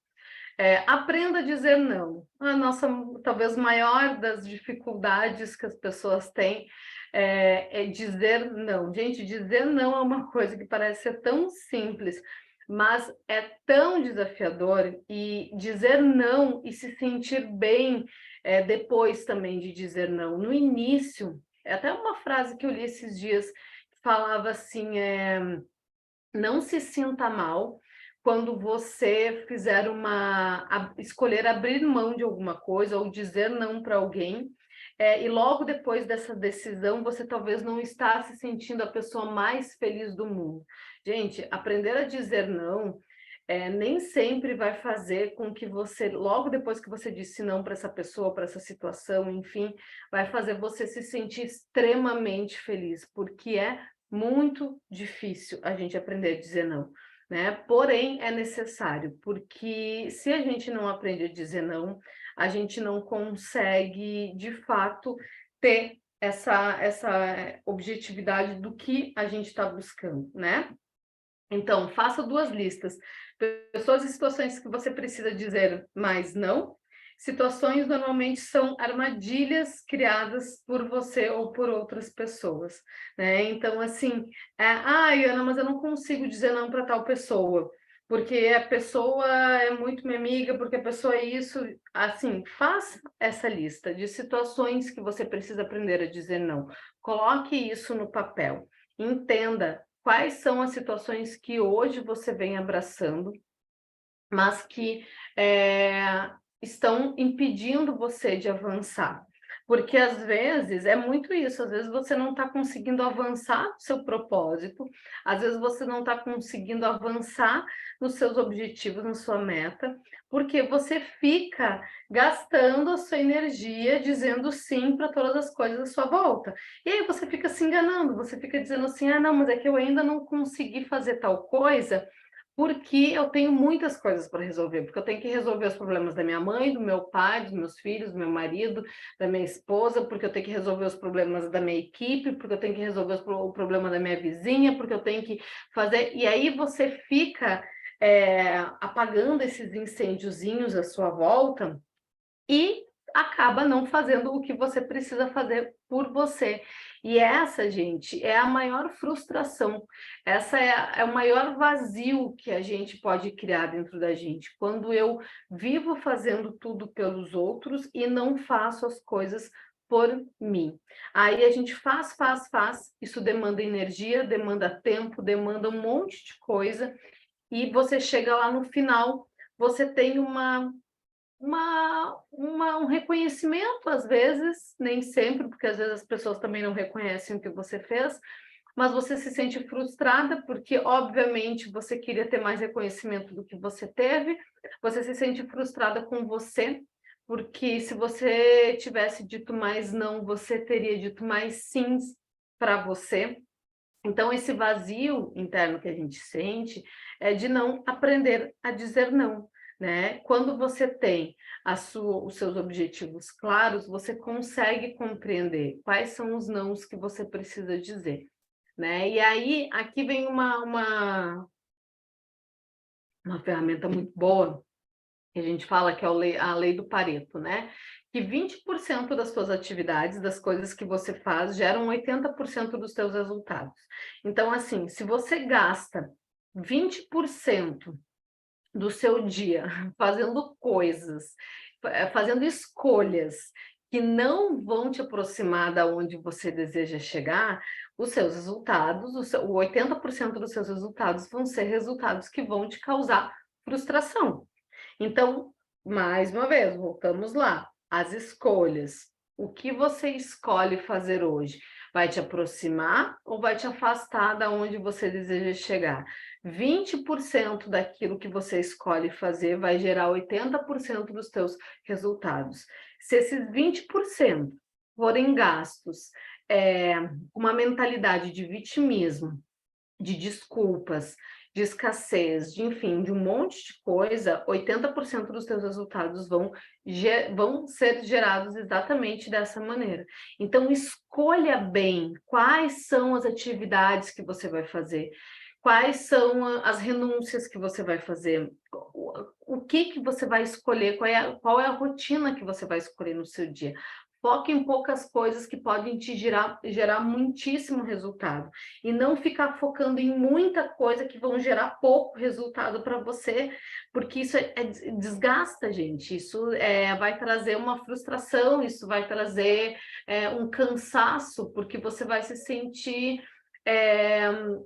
Aprenda a dizer não. A nossa, talvez, maior das dificuldades que as pessoas têm é dizer não. Gente, dizer não é uma coisa que parece ser tão simples, mas é tão desafiador. E dizer não e se sentir bem depois também de dizer não. No início, é até uma frase que eu li esses dias, que falava assim, não se sinta mal quando você fizer escolher abrir mão de alguma coisa ou dizer não para alguém, e logo depois dessa decisão, você talvez não está se sentindo a pessoa mais feliz do mundo. Gente, aprender a dizer não nem sempre vai fazer com que você, logo depois que você disse não para essa pessoa, para essa situação, enfim, vai fazer você se sentir extremamente feliz, porque é muito difícil a gente aprender a dizer não, né? Porém, é necessário, porque se a gente não aprende a dizer não, a gente não consegue, de fato, ter essa objetividade do que a gente está buscando, né? Então, faça 2 listas. Pessoas e situações que você precisa dizer mais não. Situações normalmente são armadilhas criadas por você ou por outras pessoas, né? Então, assim, ai, Ana, mas eu não consigo dizer não para tal pessoa, porque a pessoa é muito minha amiga, porque a pessoa é isso. Assim, faça essa lista de situações que você precisa aprender a dizer não. Coloque isso no papel. Entenda quais são as situações que hoje você vem abraçando, mas que estão impedindo você de avançar. Porque às vezes é muito isso, às vezes você não está conseguindo avançar no seu propósito, às vezes você não está conseguindo avançar nos seus objetivos, na sua meta, porque você fica gastando a sua energia dizendo sim para todas as coisas à sua volta. E aí você fica se enganando, você fica dizendo assim, ah, não, mas é que eu ainda não consegui fazer tal coisa, porque eu tenho muitas coisas para resolver, porque eu tenho que resolver os problemas da minha mãe, do meu pai, dos meus filhos, do meu marido, da minha esposa, porque eu tenho que resolver os problemas da minha equipe, porque eu tenho que resolver o problema da minha vizinha, porque eu tenho que fazer... E aí você fica apagando esses incêndiozinhos à sua volta e acaba não fazendo o que você precisa fazer por você. E essa, gente, é a maior frustração, essa é o maior vazio que a gente pode criar dentro da gente, quando eu vivo fazendo tudo pelos outros e não faço as coisas por mim. Aí a gente faz, isso demanda energia, demanda tempo, demanda um monte de coisa, e você chega lá no final, você tem um reconhecimento, às vezes, nem sempre, porque às vezes as pessoas também não reconhecem o que você fez, mas você se sente frustrada, porque, obviamente, você queria ter mais reconhecimento do que você teve, você se sente frustrada com você, porque se você tivesse dito mais não, você teria dito mais sims para você. Então, esse vazio interno que a gente sente é de não aprender a dizer não, né? Quando você tem os seus objetivos claros, você consegue compreender quais são os nãos que você precisa dizer, né? E aí, aqui vem uma ferramenta muito boa, que a gente fala que é a lei do Pareto, né? Que 20% das suas atividades, das coisas que você faz, geram 80% dos seus resultados. Então, assim, se você gasta 20% do seu dia fazendo coisas, fazendo escolhas que não vão te aproximar da onde você deseja chegar, os seus resultados, o 80% dos seus resultados vão ser resultados que vão te causar frustração. Então, mais uma vez, voltamos lá. As escolhas. O que você escolhe fazer hoje? Vai te aproximar ou vai te afastar da onde você deseja chegar? 20% daquilo que você escolhe fazer vai gerar 80% dos teus resultados. Se esses 20% forem gastos com uma mentalidade de vitimismo, de desculpas, de escassez, enfim, de um monte de coisa, 80% dos teus resultados vão ser gerados exatamente dessa maneira. Então, escolha bem quais são as atividades que você vai fazer, quais são as renúncias que você vai fazer, o que você vai escolher, qual é a rotina que você vai escolher no seu dia. Foque em poucas coisas que podem te gerar muitíssimo resultado. E não ficar focando em muita coisa que vão gerar pouco resultado para você, porque isso desgasta, gente. Isso vai trazer uma frustração, isso vai trazer um cansaço, porque você vai se sentir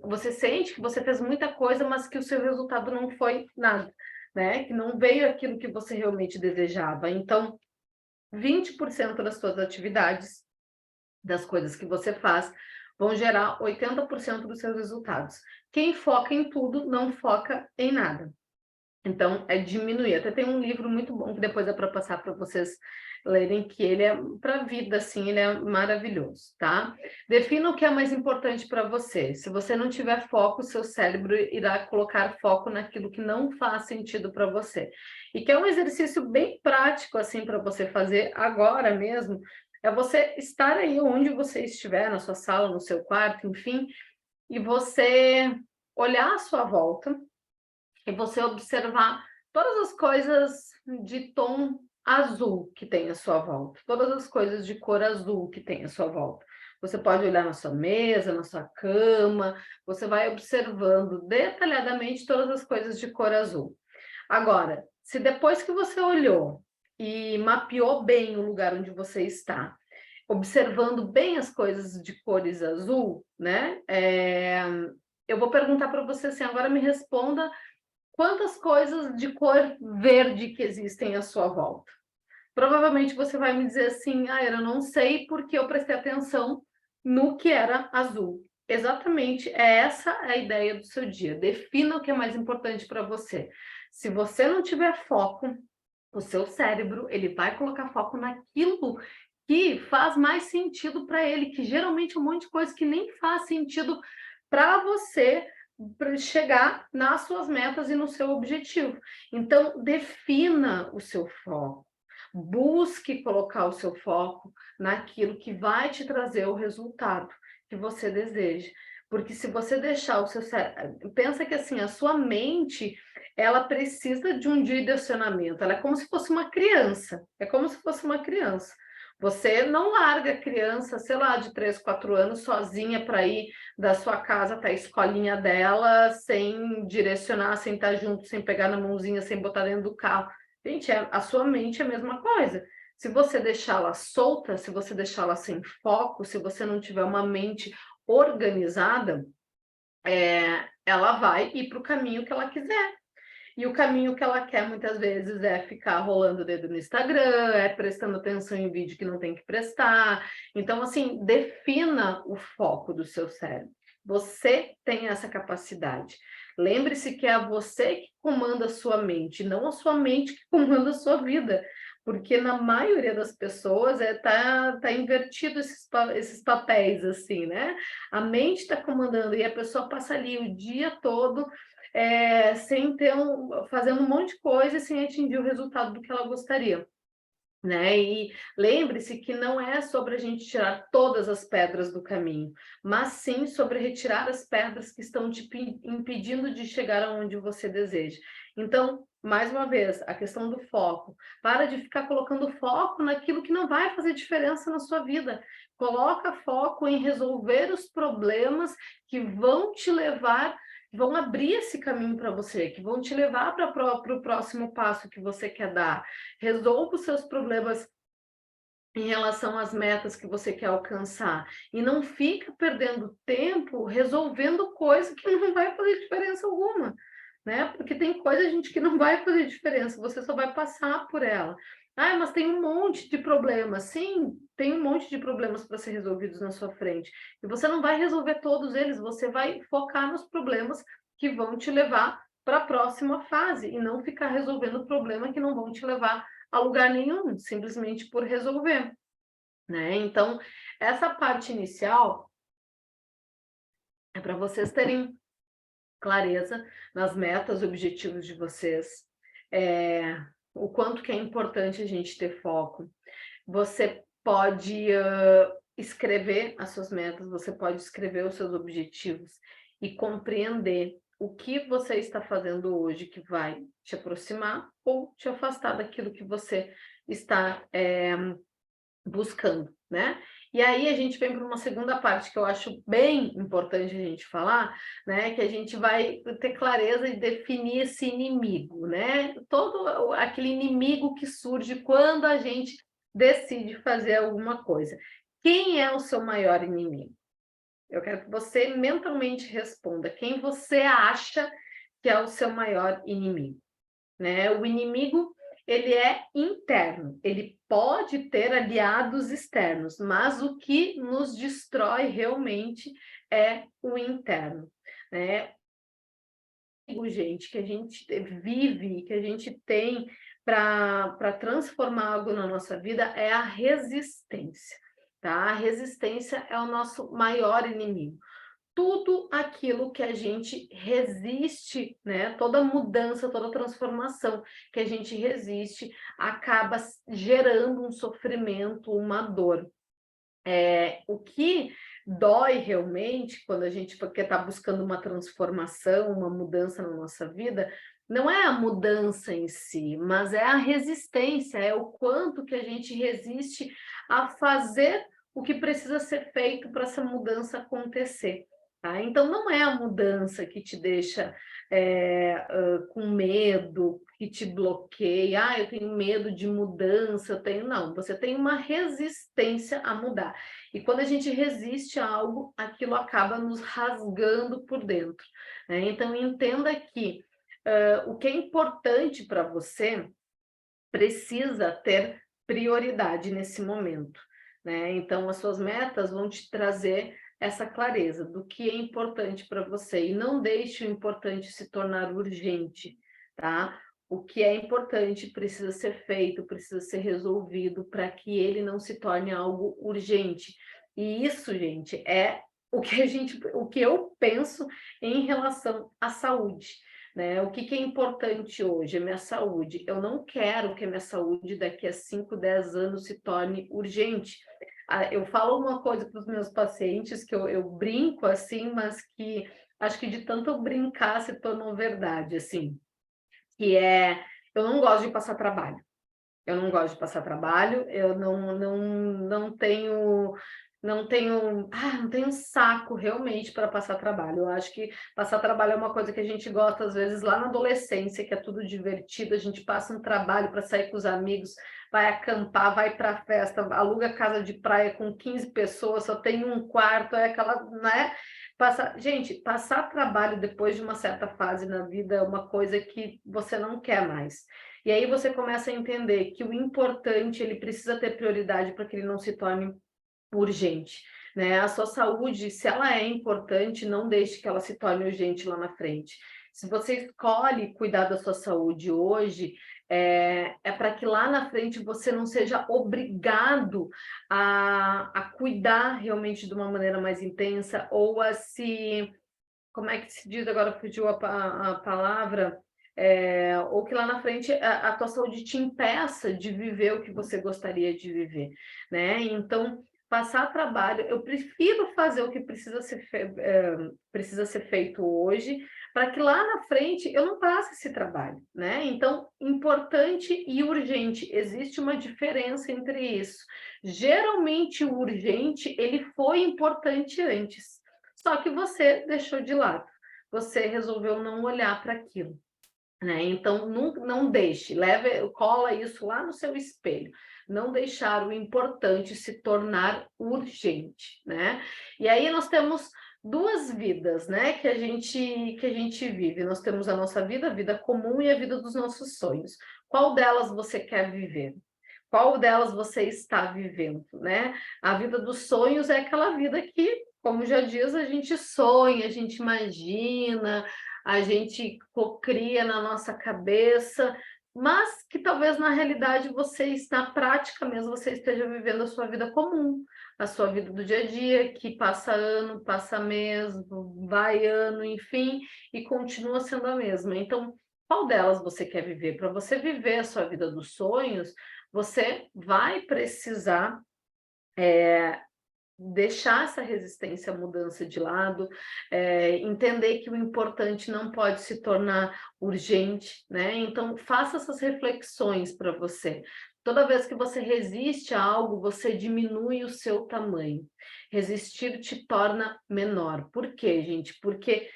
você sente que você fez muita coisa, mas que o seu resultado não foi nada, né? Que não veio aquilo que você realmente desejava. Então, 20% das suas atividades, das coisas que você faz, vão gerar 80% dos seus resultados. Quem foca em tudo, não foca em nada. Então, é diminuir. Até tem um livro muito bom que depois é para passar para vocês lerem, que ele é para a vida, assim, ele é maravilhoso, tá? Defina o que é mais importante para você. Se você não tiver foco, o seu cérebro irá colocar foco naquilo que não faz sentido para você. E que é um exercício bem prático, assim, para você fazer agora mesmo, é você estar aí onde você estiver, na sua sala, no seu quarto, enfim, e você olhar à sua volta, e você observar todas as coisas de tom azul que tem à sua volta, todas as coisas de cor azul que tem à sua volta. Você pode olhar na sua mesa, na sua cama, você vai observando detalhadamente todas as coisas de cor azul. Agora, se depois que você olhou e mapeou bem o lugar onde você está, observando bem as coisas de cores azul, né? Eu vou perguntar para você assim, agora me responda quantas coisas de cor verde que existem à sua volta. Provavelmente você vai me dizer assim, eu não sei porque eu prestei atenção no que era azul. Exatamente, essa a ideia do seu dia. Defina o que é mais importante para você. Se você não tiver foco, o seu cérebro, ele vai colocar foco naquilo que faz mais sentido para ele, que geralmente é um monte de coisa que nem faz sentido para você, para chegar nas suas metas e no seu objetivo. Então, defina o seu foco. Busque colocar o seu foco naquilo que vai te trazer o resultado que você deseja. Porque se você deixar o seu cérebro... Pensa que assim, a sua mente, ela precisa de um direcionamento. Ela é como se fosse uma criança. É como se fosse uma criança. Você não larga a criança, sei lá, de 3, 4 anos, sozinha para ir da sua casa até a escolinha dela, sem direcionar, sem estar junto, sem pegar na mãozinha, sem botar dentro do carro. Gente, a sua mente é a mesma coisa. Se você deixá-la solta, se você deixá-la sem foco, se você não tiver uma mente organizada, ela vai ir para o caminho que ela quiser. E o caminho que ela quer, muitas vezes, é ficar rolando o dedo no Instagram, é prestando atenção em vídeo que não tem que prestar. Então, assim, defina o foco do seu cérebro. Você tem essa capacidade. Lembre-se que é você que comanda a sua mente, não a sua mente que comanda a sua vida. Porque na maioria das pessoas tá invertido esses papéis, assim, né? A mente está comandando e a pessoa passa ali o dia todo sem fazendo um monte de coisa sem atingir o resultado do que ela gostaria, né? E lembre-se que não é sobre a gente tirar todas as pedras do caminho, mas sim sobre retirar as pedras que estão te impedindo de chegar aonde você deseja. Então, mais uma vez, a questão do foco. Para de ficar colocando foco naquilo que não vai fazer diferença na sua vida. Coloca foco em resolver os problemas que vão te levar, vão abrir esse caminho para você, que vão te levar para o próximo passo que você quer dar. Resolva os seus problemas em relação às metas que você quer alcançar. E não fica perdendo tempo resolvendo coisa que não vai fazer diferença alguma, né? Porque tem coisa, gente, que não vai fazer diferença, você só vai passar por ela. Mas tem um monte de problemas. Sim, tem um monte de problemas para ser resolvidos na sua frente. E você não vai resolver todos eles, você vai focar nos problemas que vão te levar para a próxima fase e não ficar resolvendo problema que não vão te levar a lugar nenhum, simplesmente por resolver, né? Então, essa parte inicial é para vocês terem clareza nas metas, objetivos de vocês, o quanto que é importante a gente ter foco. Você pode escrever as suas metas, você pode escrever os seus objetivos e compreender o que você está fazendo hoje que vai te aproximar ou te afastar daquilo que você está buscando, né? E aí a gente vem para uma segunda parte que eu acho bem importante a gente falar, né? Que a gente vai ter clareza e definir esse inimigo, né? Todo aquele inimigo que surge quando a gente decide fazer alguma coisa. Quem é o seu maior inimigo? Eu quero que você mentalmente responda quem você acha que é o seu maior inimigo, né? O inimigo, ele é interno, ele pode ter aliados externos, mas o que nos destrói realmente é o interno, né? Gente, que a gente vive, que a gente tem para transformar algo na nossa vida é a resistência, tá? A resistência é o nosso maior inimigo. Tudo aquilo que a gente resiste, né? Toda mudança, toda transformação que a gente resiste, acaba gerando um sofrimento, uma dor. O que dói realmente, quando a gente está buscando uma transformação, uma mudança na nossa vida, não é a mudança em si, mas é a resistência, é o quanto que a gente resiste a fazer o que precisa ser feito para essa mudança acontecer. Tá? Então, não é a mudança que te deixa com medo, que te bloqueia, eu tenho medo de mudança, eu tenho... Não, você tem uma resistência a mudar. E quando a gente resiste a algo, aquilo acaba nos rasgando por dentro, né? Então, entenda que o que é importante para você precisa ter prioridade nesse momento, né? Então, as suas metas vão te trazer essa clareza do que é importante para você e não deixe o importante se tornar urgente, tá? O que é importante precisa ser feito, precisa ser resolvido para que ele não se torne algo urgente. E isso, gente, é o que eu penso em relação à saúde, né? O que é importante hoje? É minha saúde. Eu não quero que a minha saúde daqui a 5, 10 anos se torne urgente. Eu falo uma coisa para os meus pacientes que eu brinco assim, mas que acho que de tanto eu brincar se tornou verdade, assim, que é, eu não gosto de passar trabalho. Eu não gosto de passar trabalho, eu não tenho não tenho saco realmente para passar trabalho. Eu acho que passar trabalho é uma coisa que a gente gosta, às vezes, lá na adolescência, que é tudo divertido, a gente passa um trabalho para sair com os amigos, vai acampar, vai para a festa, aluga casa de praia com 15 pessoas, só tem um quarto, é aquela, né? Gente, passar trabalho depois de uma certa fase na vida é uma coisa que você não quer mais. E aí você começa a entender que o importante, ele precisa ter prioridade para que ele não se torne urgente, né? A sua saúde, se ela é importante, não deixe que ela se torne urgente lá na frente. Se você escolhe cuidar da sua saúde hoje, é para que lá na frente você não seja obrigado a cuidar realmente de uma maneira mais intensa ou a se... Como é que se diz agora? Fugiu a palavra. Ou que lá na frente a tua saúde te impeça de viver o que você gostaria de viver, né? Então, passar trabalho, eu prefiro fazer o que precisa ser feito hoje, para que lá na frente eu não passe esse trabalho, né? Então, importante e urgente, existe uma diferença entre isso. Geralmente, o urgente, ele foi importante antes, só que você deixou de lado, você resolveu não olhar para aquilo, né? Então, não deixe, cola isso lá no seu espelho, não deixar o importante se tornar urgente, né? E aí nós temos duas vidas, né, que a gente vive. Nós temos a nossa vida, a vida comum e a vida dos nossos sonhos. Qual delas você quer viver? Qual delas você está vivendo, né? A vida dos sonhos é aquela vida que, como já diz, a gente sonha, a gente imagina, a gente cocria na nossa cabeça, mas que talvez na realidade na prática mesmo, você esteja vivendo a sua vida comum, a sua vida do dia a dia, que passa ano, passa mês, vai ano, enfim, e continua sendo a mesma. Então, qual delas você quer viver? Para você viver a sua vida dos sonhos, você vai precisar deixar essa resistência à mudança de lado, entender que o importante não pode se tornar urgente, né? Então, faça essas reflexões para você. Toda vez que você resiste a algo, você diminui o seu tamanho. Resistir te torna menor. Por quê, gente? Porque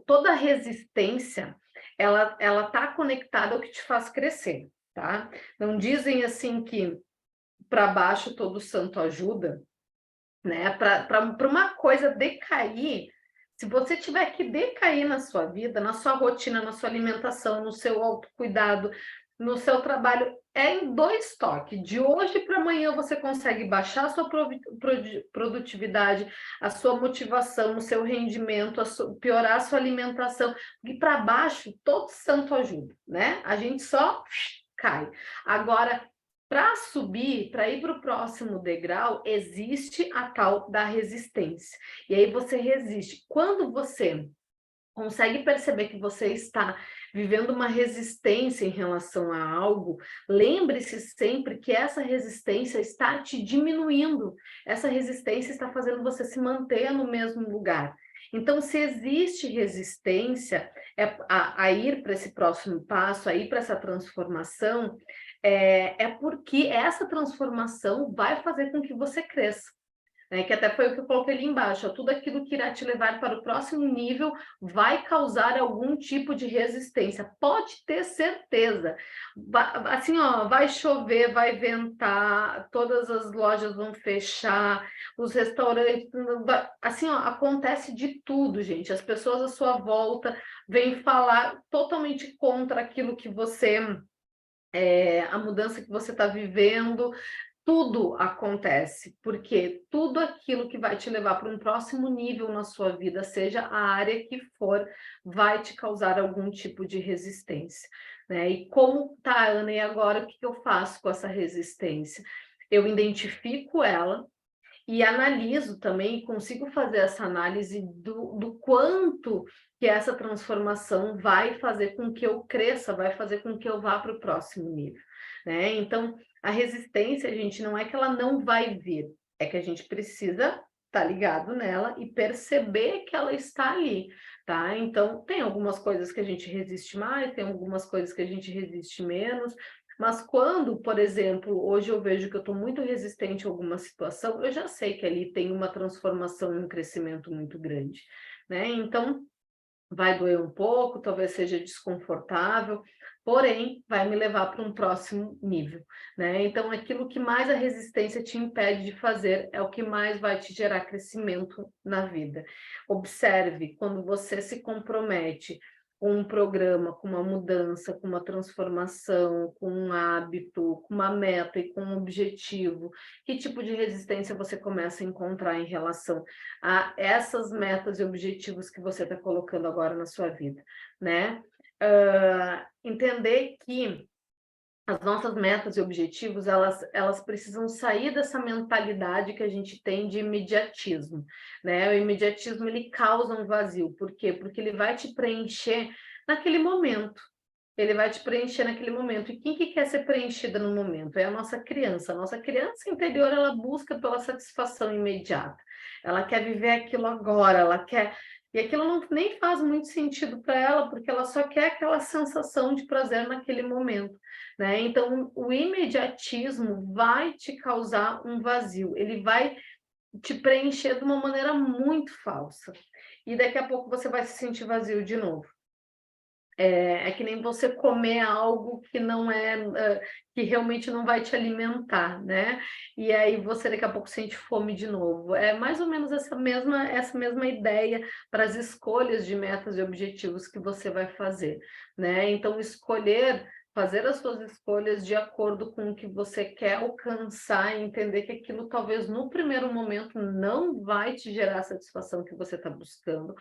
toda resistência, ela está conectada ao que te faz crescer, tá? Não dizem assim que para baixo todo santo ajuda, né? Para uma coisa decair, se você tiver que decair na sua vida, na sua rotina, na sua alimentação, no seu autocuidado, no seu trabalho, é em 2 toques. De hoje para amanhã você consegue baixar a sua produtividade, a sua motivação, o seu rendimento, piorar a sua alimentação. E para baixo, todo santo ajuda, né? A gente só cai. Agora, para subir, para ir para o próximo degrau, existe a tal da resistência. E aí você resiste. Quando você consegue perceber que você está vivendo uma resistência em relação a algo, lembre-se sempre que essa resistência está te diminuindo. Essa resistência está fazendo você se manter no mesmo lugar. Então, se existe resistência a ir para esse próximo passo, a ir para essa transformação, é porque essa transformação vai fazer com que você cresça. Que até foi o que eu coloquei ali embaixo, ó, tudo aquilo que irá te levar para o próximo nível vai causar algum tipo de resistência, pode ter certeza. Assim, ó, vai chover, vai ventar, todas as lojas vão fechar, os restaurantes, assim, ó, acontece de tudo, gente. As pessoas à sua volta vêm falar totalmente contra aquilo que você, a mudança que você está vivendo. Tudo acontece, porque tudo aquilo que vai te levar para um próximo nível na sua vida, seja a área que for, vai te causar algum tipo de resistência, né? E como tá, Ana, e agora o que eu faço com essa resistência? Eu identifico ela e analiso também, consigo fazer essa análise do quanto que essa transformação vai fazer com que eu cresça, vai fazer com que eu vá para o próximo nível, né? Então, a resistência, gente, não é que ela não vai vir, é que a gente precisa estar ligado nela e perceber que ela está ali, tá? Então, tem algumas coisas que a gente resiste mais, tem algumas coisas que a gente resiste menos, mas quando, por exemplo, hoje eu vejo que eu estou muito resistente a alguma situação, eu já sei que ali tem uma transformação e um crescimento muito grande, né? Então, vai doer um pouco, talvez seja desconfortável, porém, vai me levar para um próximo nível, né? Então, aquilo que mais a resistência te impede de fazer é o que mais vai te gerar crescimento na vida. Observe, quando você se compromete com um programa, com uma mudança, com uma transformação, com um hábito, com uma meta e com um objetivo, que tipo de resistência você começa a encontrar em relação a essas metas e objetivos que você está colocando agora na sua vida, né? Entender que as nossas metas e objetivos, elas precisam sair dessa mentalidade que a gente tem de imediatismo, né? O imediatismo, ele causa um vazio. Por quê? Porque ele vai te preencher naquele momento. Ele vai te preencher naquele momento. E quem que quer ser preenchida no momento? É a nossa criança. A nossa criança interior, ela busca pela satisfação imediata. Ela quer viver aquilo agora, ela quer... E aquilo não, nem faz muito sentido para ela, porque ela só quer aquela sensação de prazer naquele momento, né? Então, o imediatismo vai te causar um vazio. Ele vai te preencher de uma maneira muito falsa. E daqui a pouco você vai se sentir vazio de novo. É que nem você comer algo que não que realmente não vai te alimentar, né? E aí você daqui a pouco sente fome de novo. É mais ou menos essa mesma ideia para as escolhas de metas e objetivos que você vai fazer, né? Então, fazer as suas escolhas de acordo com o que você quer alcançar e entender que aquilo talvez no primeiro momento não vai te gerar a satisfação que você está buscando,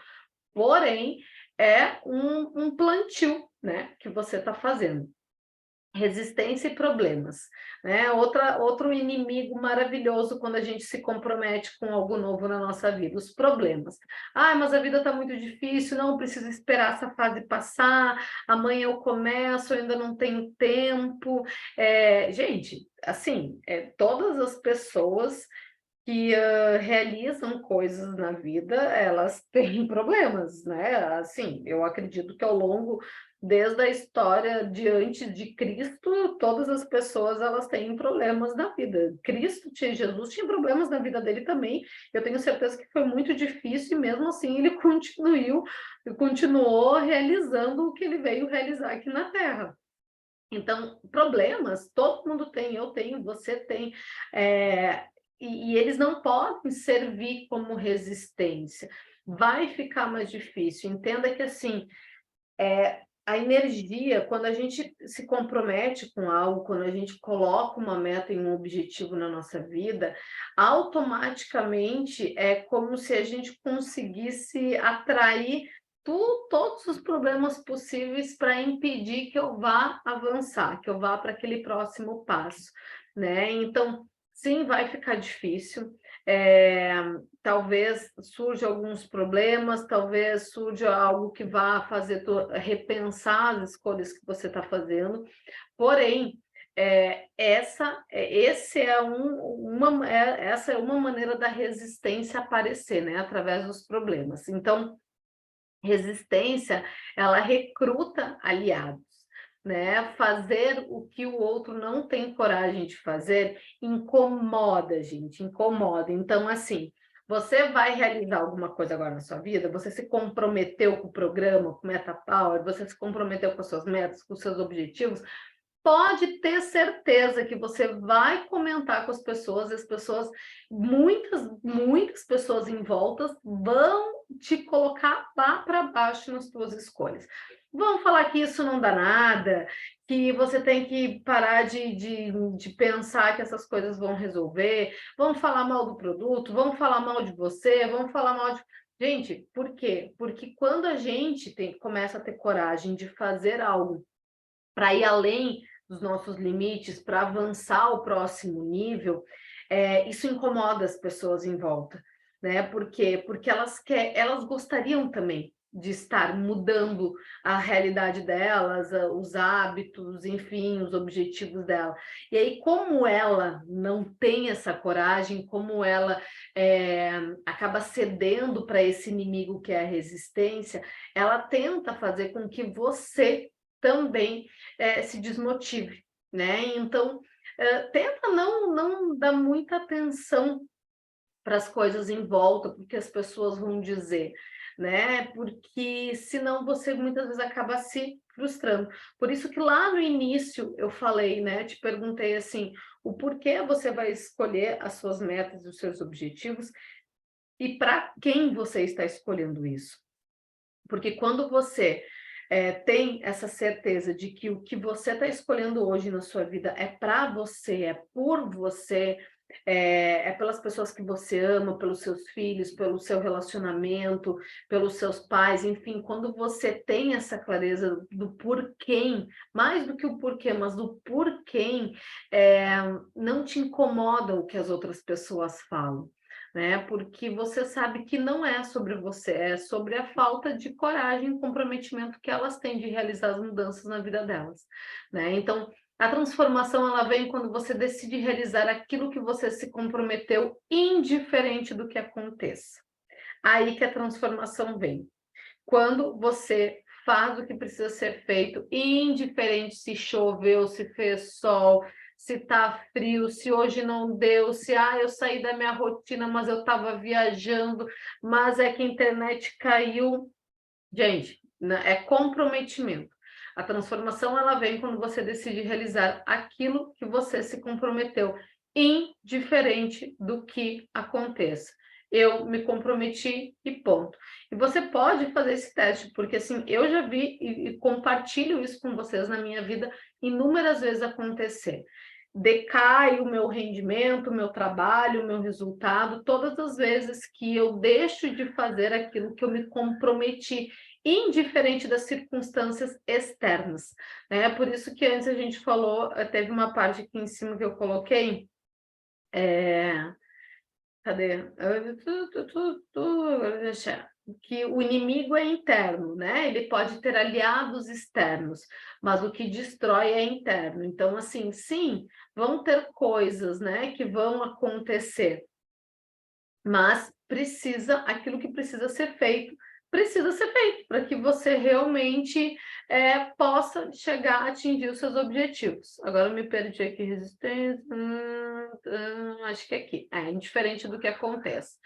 porém, é um plantio, né, que você está fazendo. Resistência e problemas, né? Outro inimigo maravilhoso quando a gente se compromete com algo novo na nossa vida, os problemas. Ah, mas a vida está muito difícil, não preciso esperar essa fase passar, amanhã eu começo, eu ainda não tenho tempo. Gente, assim, todas as pessoas que realizam coisas na vida, elas têm problemas, né? Assim, eu acredito que desde a história de antes de Cristo, todas as pessoas, elas têm problemas na vida. Jesus tinha problemas na vida dele também, eu tenho certeza que foi muito difícil, e mesmo assim ele continuou realizando o que ele veio realizar aqui na Terra. Então, problemas, todo mundo tem, eu tenho, você tem, e eles não podem servir como resistência. Vai ficar mais difícil. Entenda que, assim, a energia, quando a gente se compromete com algo, quando a gente coloca uma meta e um objetivo na nossa vida, automaticamente é como se a gente conseguisse atrair todos os problemas possíveis para impedir que eu vá avançar, que eu vá para aquele próximo passo, né? Então, sim, vai ficar difícil. Talvez surja alguns problemas, talvez surja algo que vá fazer tu repensar as escolhas que você está fazendo, porém, essa é uma maneira da resistência aparecer, né, através dos problemas. Então, resistência, ela recruta aliados, né? Fazer o que o outro não tem coragem de fazer incomoda, gente, incomoda. Então, assim, você vai realizar alguma coisa agora na sua vida, você se comprometeu com o programa, com o Meta Power, você se comprometeu com as suas metas, com os seus objetivos, pode ter certeza que você vai comentar com as pessoas, e as pessoas, muitas pessoas em volta vão te colocar lá para baixo nas suas escolhas. Vão falar que isso não dá nada, que você tem que parar de pensar que essas coisas vão resolver, vão falar mal do produto, vão falar mal de você, vão falar mal de... Gente, por quê? Porque quando a gente começa a ter coragem de fazer algo para ir além dos nossos limites, para avançar ao próximo nível, isso incomoda as pessoas em volta, né? Por quê? Porque elas gostariam também de estar mudando a realidade delas, os hábitos, enfim, os objetivos dela. E aí, como ela não tem essa coragem, como ela acaba cedendo para esse inimigo que é a resistência, ela tenta fazer com que você também se desmotive, né? Então, tenta não dar muita atenção para as coisas em volta, porque as pessoas vão dizer, né? Porque senão você muitas vezes acaba se frustrando. Por isso que lá no início eu falei, né? Te perguntei assim, o porquê você vai escolher as suas metas e os seus objetivos e para quem você está escolhendo isso. Porque quando você tem essa certeza de que o que você está escolhendo hoje na sua vida é para você, é por você, é pelas pessoas que você ama, pelos seus filhos, pelo seu relacionamento, pelos seus pais, enfim, quando você tem essa clareza do porquê, mais do que o porquê, mas do porquê, não te incomoda o que as outras pessoas falam, né? Porque você sabe que não é sobre você, é sobre a falta de coragem e comprometimento que elas têm de realizar as mudanças na vida delas, né? Então, a transformação, ela vem quando você decide realizar aquilo que você se comprometeu, indiferente do que aconteça. Aí que a transformação vem. Quando você faz o que precisa ser feito, indiferente se choveu, se fez sol, se tá frio, se hoje não deu, se eu saí da minha rotina, mas eu estava viajando, mas é que a internet caiu. Gente, é comprometimento. A transformação, ela vem quando você decide realizar aquilo que você se comprometeu, indiferente do que aconteça. Eu me comprometi e ponto. E você pode fazer esse teste, porque assim, eu já vi e compartilho isso com vocês na minha vida inúmeras vezes acontecer. Decai o meu rendimento, o meu trabalho, o meu resultado, todas as vezes que eu deixo de fazer aquilo que eu me comprometi, indiferente das circunstâncias externas, né? Por isso que antes a gente falou, teve uma parte aqui em cima que eu coloquei, cadê? Que o inimigo é interno, né? Ele pode ter aliados externos, mas o que destrói é interno. Então, assim, sim, vão ter coisas, né, que vão acontecer, mas aquilo que precisa ser feito para que você realmente possa chegar a atingir os seus objetivos. Agora eu me perdi aqui, resistência, acho que é aqui, indiferente do que acontece.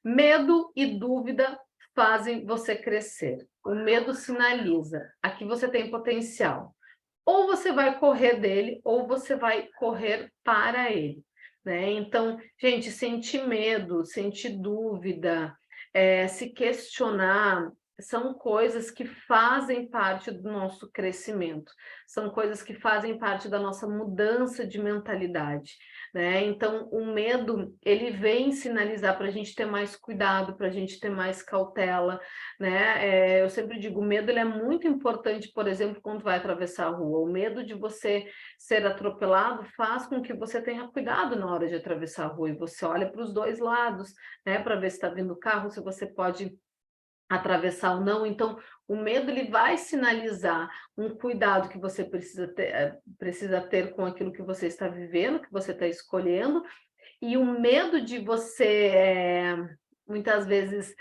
Medo e dúvida fazem você crescer. O medo sinaliza, aqui você tem potencial. Ou você vai correr dele, ou você vai correr para ele. né? Então, gente, sentir medo, sentir dúvida, se questionar, são coisas que fazem parte do nosso crescimento, são coisas que fazem parte da nossa mudança de mentalidade, né? Então, o medo, ele vem sinalizar para a gente ter mais cuidado, para a gente ter mais cautela, né? Eu sempre digo, o medo ele é muito importante, por exemplo, quando vai atravessar a rua. O medo de você ser atropelado faz com que você tenha cuidado na hora de atravessar a rua e você olha para os dois lados, né, para ver se está vindo o carro, se você pode atravessar ou não. Então, o medo ele vai sinalizar um cuidado que você precisa ter com aquilo que você está vivendo, que você está escolhendo, e o medo de você, muitas vezes,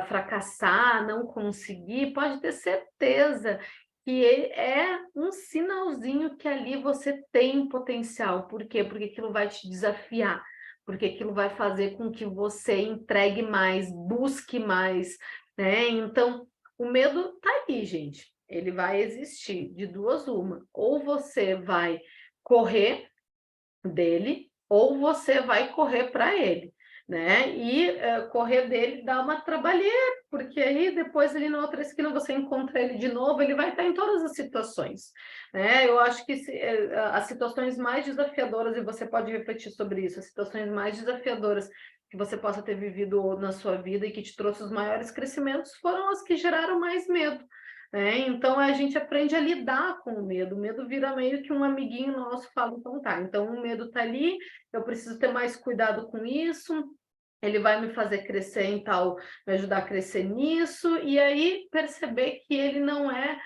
fracassar, não conseguir, pode ter certeza que é um sinalzinho que ali você tem potencial. Por quê? Porque aquilo vai te desafiar, porque aquilo vai fazer com que você entregue mais, busque mais, né? Então, o medo tá aí, gente. Ele vai existir de duas uma. Ou você vai correr dele, ou você vai correr para ele, né? E correr dele dá uma trabalheira, porque aí depois ali na outra esquina você encontra ele de novo, ele vai estar em todas as situações, né? Eu acho que as situações mais desafiadoras, e você pode refletir sobre isso, as situações mais desafiadoras que você possa ter vivido na sua vida e que te trouxe os maiores crescimentos foram as que geraram mais medo, né? Então a gente aprende a lidar com o medo vira meio que um amiguinho nosso, fala, então tá, então o medo tá ali, eu preciso ter mais cuidado com isso, ele vai me fazer crescer em tal, me ajudar a crescer nisso, e aí perceber que ele não é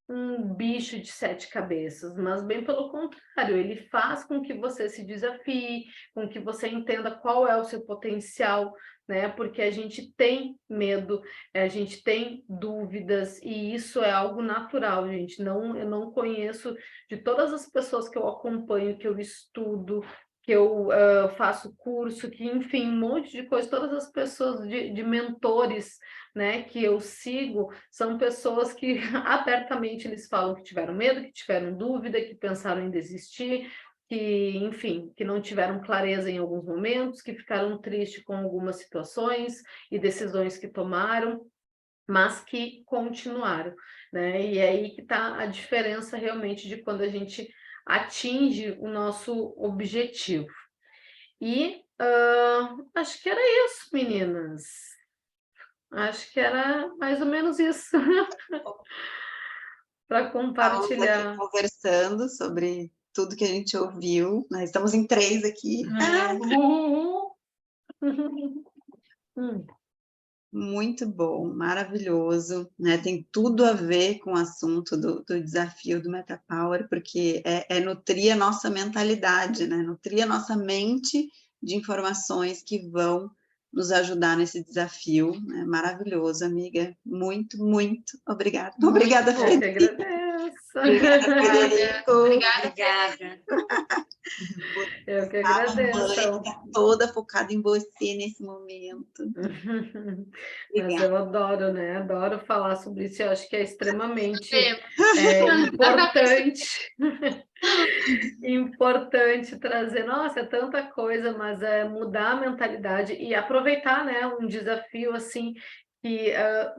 um bicho de sete cabeças, mas bem pelo contrário, ele faz com que você se desafie, com que você entenda qual é o seu potencial, né? Porque a gente tem medo, a gente tem dúvidas, e isso é algo natural, gente. Não, eu não conheço de todas as pessoas que eu acompanho, que eu estudo, que eu faço curso, que enfim, um monte de coisa, todas as pessoas de mentores, né, que eu sigo, são pessoas que abertamente eles falam que tiveram medo, que tiveram dúvida, que pensaram em desistir, que, enfim, que não tiveram clareza em alguns momentos, que ficaram tristes com algumas situações e decisões que tomaram, mas que continuaram, né? E é aí que está a diferença realmente de quando a gente atinge o nosso objetivo. E acho que era isso, meninas. Acho que era mais ou menos isso para Estávamos aqui compartilhar. conversando sobre tudo que a gente ouviu, nós estamos em 3 aqui. Hum, Muito bom, maravilhoso, né? Tem tudo a ver com o assunto do desafio do MetaPower, porque é nutrir a nossa mentalidade, né? Nutrir a nossa mente de informações que vão nos ajudar nesse desafio, né? Maravilhoso, amiga. Muito, muito obrigada. Obrigada, eu que Frederico. agradeço. Obrigada, Frederico. Obrigada. Eu que A mãe agradeço. está toda focada em você nesse momento. Mas Obrigada. eu adoro, né? Adoro falar sobre isso. Eu acho que é extremamente Percebemos. importante, importante trazer. Nossa, é tanta coisa, mas é mudar a mentalidade e aproveitar, né? Um desafio assim que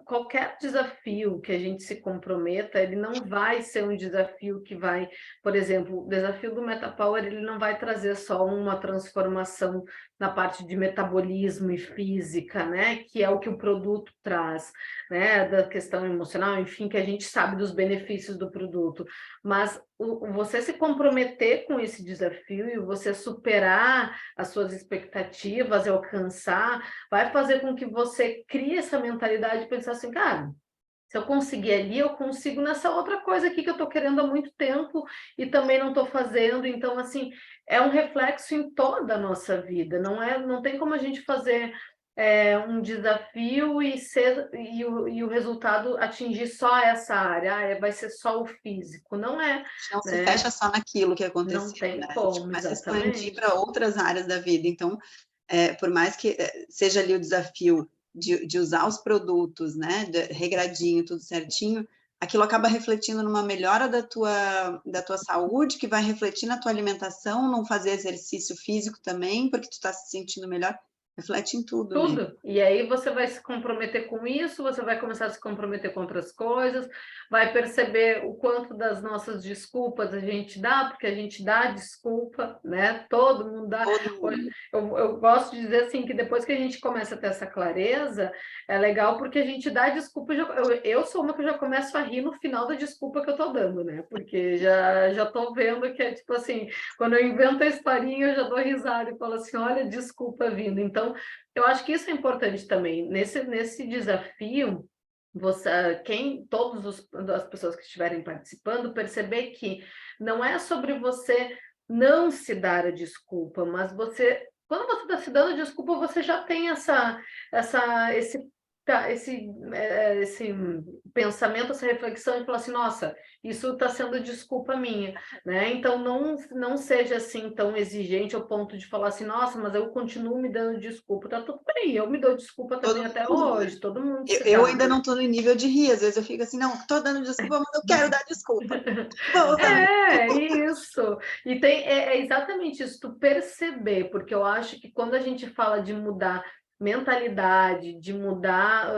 qualquer desafio que a gente se comprometa, ele não vai ser um desafio que vai, por exemplo, o desafio do MetaPower, ele não vai trazer só uma transformação na parte de metabolismo e física, né, que é o que o produto traz, né, da questão emocional, enfim, que a gente sabe dos benefícios do produto, mas você se comprometer com esse desafio e você superar as suas expectativas e alcançar, vai fazer com que você crie essa mentalidade de pensar assim, cara, se eu conseguir ali, eu consigo nessa outra coisa aqui que eu estou querendo há muito tempo e também não estou fazendo. Então, assim, é um reflexo em toda a nossa vida. Não tem como a gente fazer um desafio e o resultado atingir só essa área. Vai ser só o físico. Não é, Não se né? fecha só naquilo que Não aconteceu, tem né? A gente como, começa a expandir exatamente. para outras áreas da vida. Então, por mais que seja ali o desafio de usar os produtos, né, regradinho, tudo certinho, aquilo acaba refletindo numa melhora da tua saúde, que vai refletir na tua alimentação, não fazer exercício físico também, porque tu está se sentindo melhor, reflete em tudo, né? Tudo. E aí você vai se comprometer com isso, você vai começar a se comprometer com outras coisas, vai perceber o quanto das nossas desculpas a gente dá, porque a gente dá desculpa, né? Todo mundo dá. Todo mundo. Eu gosto de dizer assim que depois que a gente começa a ter essa clareza, é legal porque a gente dá desculpa. Eu sou uma que já começo a rir no final da desculpa que eu tô dando, né? Porque já tô vendo que é tipo assim, quando eu invento a historinha, eu já dou risada e falo assim, olha, desculpa vindo. Então, eu acho que isso é importante também. Nesse desafio, todas as pessoas que estiverem participando, perceber que não é sobre você não se dar a desculpa, mas quando você está se dando desculpa, você já tem esse pensamento, essa reflexão e falar assim, nossa, isso está sendo desculpa minha, né? Então não seja assim tão exigente ao ponto de falar assim, nossa, mas eu continuo me dando desculpa, tá tudo bem, eu me dou desculpa Todo também até mundo, né? hoje, todo mundo se Eu dá. ainda não estou no nível de rir, às vezes eu fico assim, não, estou dando desculpa, mas eu quero dar desculpa. Vou dar. Isso. E é exatamente isso, tu perceber, porque eu acho que quando a gente fala de mudar mentalidade, de mudar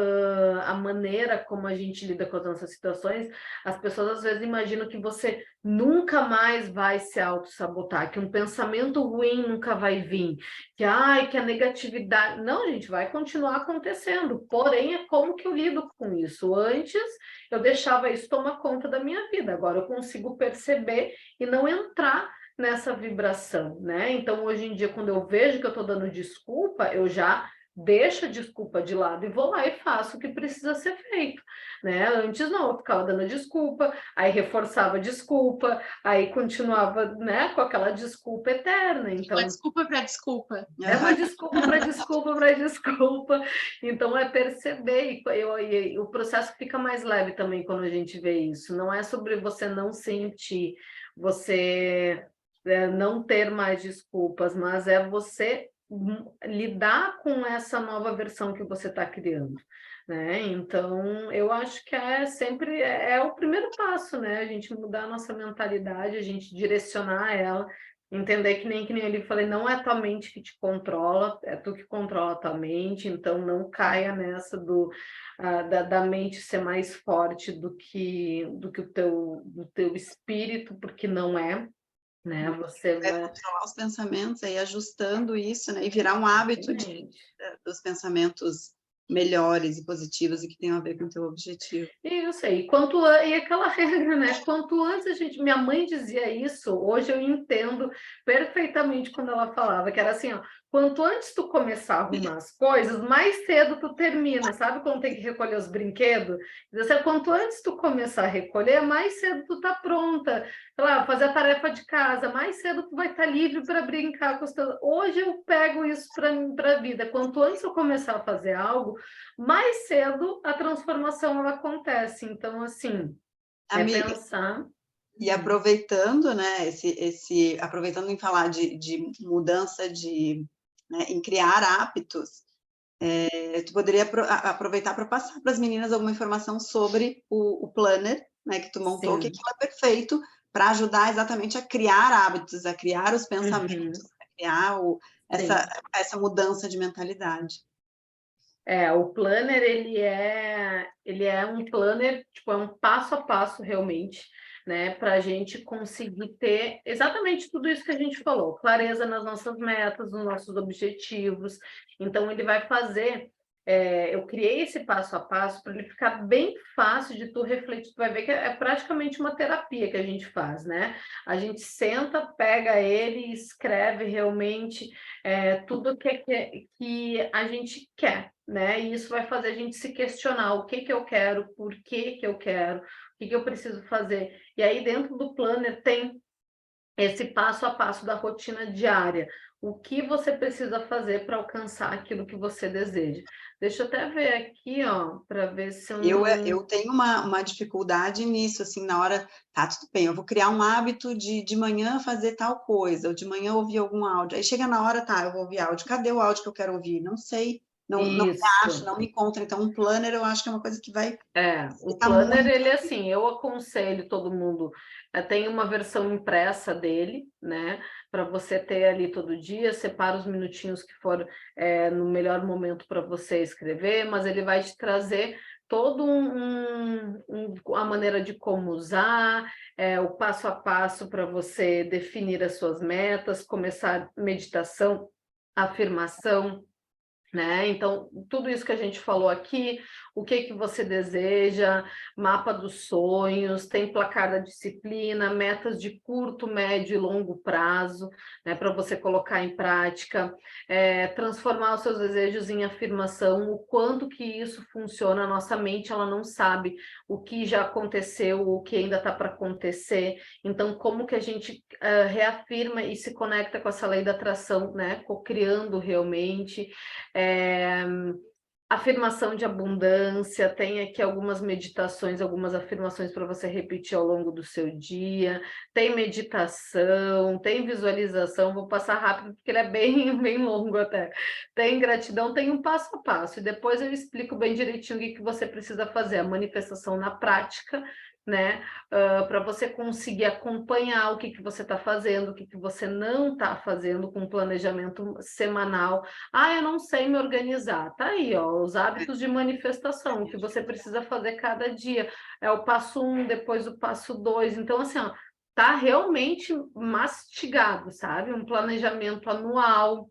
a maneira como a gente lida com as nossas situações, as pessoas às vezes imaginam que você nunca mais vai se auto-sabotar, que um pensamento ruim nunca vai vir, que a negatividade... Não, gente, vai continuar acontecendo, porém é como que eu lido com isso. Antes eu deixava isso tomar conta da minha vida, agora eu consigo perceber e não entrar nessa vibração, né? Então, hoje em dia, quando eu vejo que eu estou dando desculpa, eu já deixo a desculpa de lado e vou lá e faço o que precisa ser feito, né? Antes não, eu ficava dando desculpa, aí reforçava a desculpa, aí continuava, né, com aquela desculpa eterna. Então, uma desculpa para desculpa. é uma desculpa para desculpa para desculpa. Então, é perceber, e o processo fica mais leve também quando a gente vê isso. Não é sobre você não sentir, você não ter mais desculpas, mas é você lidar com essa nova versão que você está criando, né? Então, eu acho que é o primeiro passo, né? A gente mudar a nossa mentalidade, a gente direcionar ela, entender que nem ele falei, não é tua mente que te controla, é tu que controla a tua mente, então não caia nessa da mente ser mais forte do que do teu espírito, porque não é, né? Você vai... controlar os pensamentos, aí ajustando isso, né? E virar um hábito dos pensamentos melhores e positivos e que tenham a ver com o teu objetivo. Isso aí, e aquela regra, né? Quanto antes minha mãe dizia isso, hoje eu entendo perfeitamente quando ela falava, que era assim, ó, quanto antes tu começar a arrumar as coisas, mais cedo tu termina, sabe quando tem que recolher os brinquedos? Quanto antes tu começar a recolher, mais cedo tu tá pronta, sei lá, fazer a tarefa de casa, mais cedo tu vai estar livre para brincar com os teus... Hoje eu pego isso para a vida, quanto antes eu começar a fazer algo, mais cedo a transformação ela acontece. Então, assim, Amiga, pensar... E aproveitando, né, aproveitando em falar de mudança né, em criar hábitos, tu poderia aproveitar para passar para as meninas alguma informação sobre o planner, né, que tu montou, que aquilo é perfeito para ajudar exatamente a criar hábitos, a criar os pensamentos, a criar essa mudança de mentalidade. O planner, ele é um planner, tipo, é um passo a passo realmente, né, para a gente conseguir ter exatamente tudo isso que a gente falou, clareza nas nossas metas, nos nossos objetivos. Então, ele vai fazer... eu criei esse passo a passo para ele ficar bem fácil de tu refletir. Tu vai ver que é praticamente uma terapia que a gente faz, né? A gente senta, pega ele e escreve realmente tudo que a gente quer, né? E isso vai fazer a gente se questionar o que eu quero, por que eu quero, o que eu preciso fazer. E aí, dentro do planner, tem esse passo a passo da rotina diária. O que você precisa fazer para alcançar aquilo que você deseja. Deixa eu até ver aqui, ó, para ver se eu tenho uma dificuldade nisso, assim, na hora, tá, tudo bem, eu vou criar um hábito de manhã fazer tal coisa, ou de manhã ouvir algum áudio, aí chega na hora, tá, eu vou ouvir áudio, cadê o áudio que eu quero ouvir? Não sei não me acho, Isso. não me encontro. Então, um planner eu acho que é uma coisa que vai O facilitar planner, muito. ele é assim, eu aconselho todo mundo, tem uma versão impressa dele, né, para você ter ali todo dia, separa os minutinhos que for no melhor momento para você escrever, mas ele vai te trazer todo a maneira de como usar, o passo a passo para você definir as suas metas, começar meditação, afirmação, né? Então, tudo isso que a gente falou aqui, o que que você deseja, mapa dos sonhos, tem placar da disciplina, metas de curto, médio e longo prazo, né, para você colocar em prática, transformar os seus desejos em afirmação, o quanto que isso funciona, a nossa mente ela não sabe o que já aconteceu, o que ainda está para acontecer, então como que a gente reafirma e se conecta com essa lei da atração, né, co-criando realmente, é, afirmação de abundância, tem aqui algumas meditações, algumas afirmações para você repetir ao longo do seu dia, tem meditação, tem visualização, vou passar rápido porque ele é bem, bem longo até. Tem gratidão, tem um passo a passo, e depois eu explico bem direitinho o que que você precisa fazer, a manifestação na prática, né? Para você conseguir acompanhar o que que você está fazendo, o que que você não está fazendo com um planejamento semanal. Ah, eu não sei me organizar. Tá aí, ó, os hábitos de manifestação, o que você precisa fazer cada dia. É o passo 1, depois o passo 2. Então, assim, ó, tá realmente mastigado, sabe? Um planejamento anual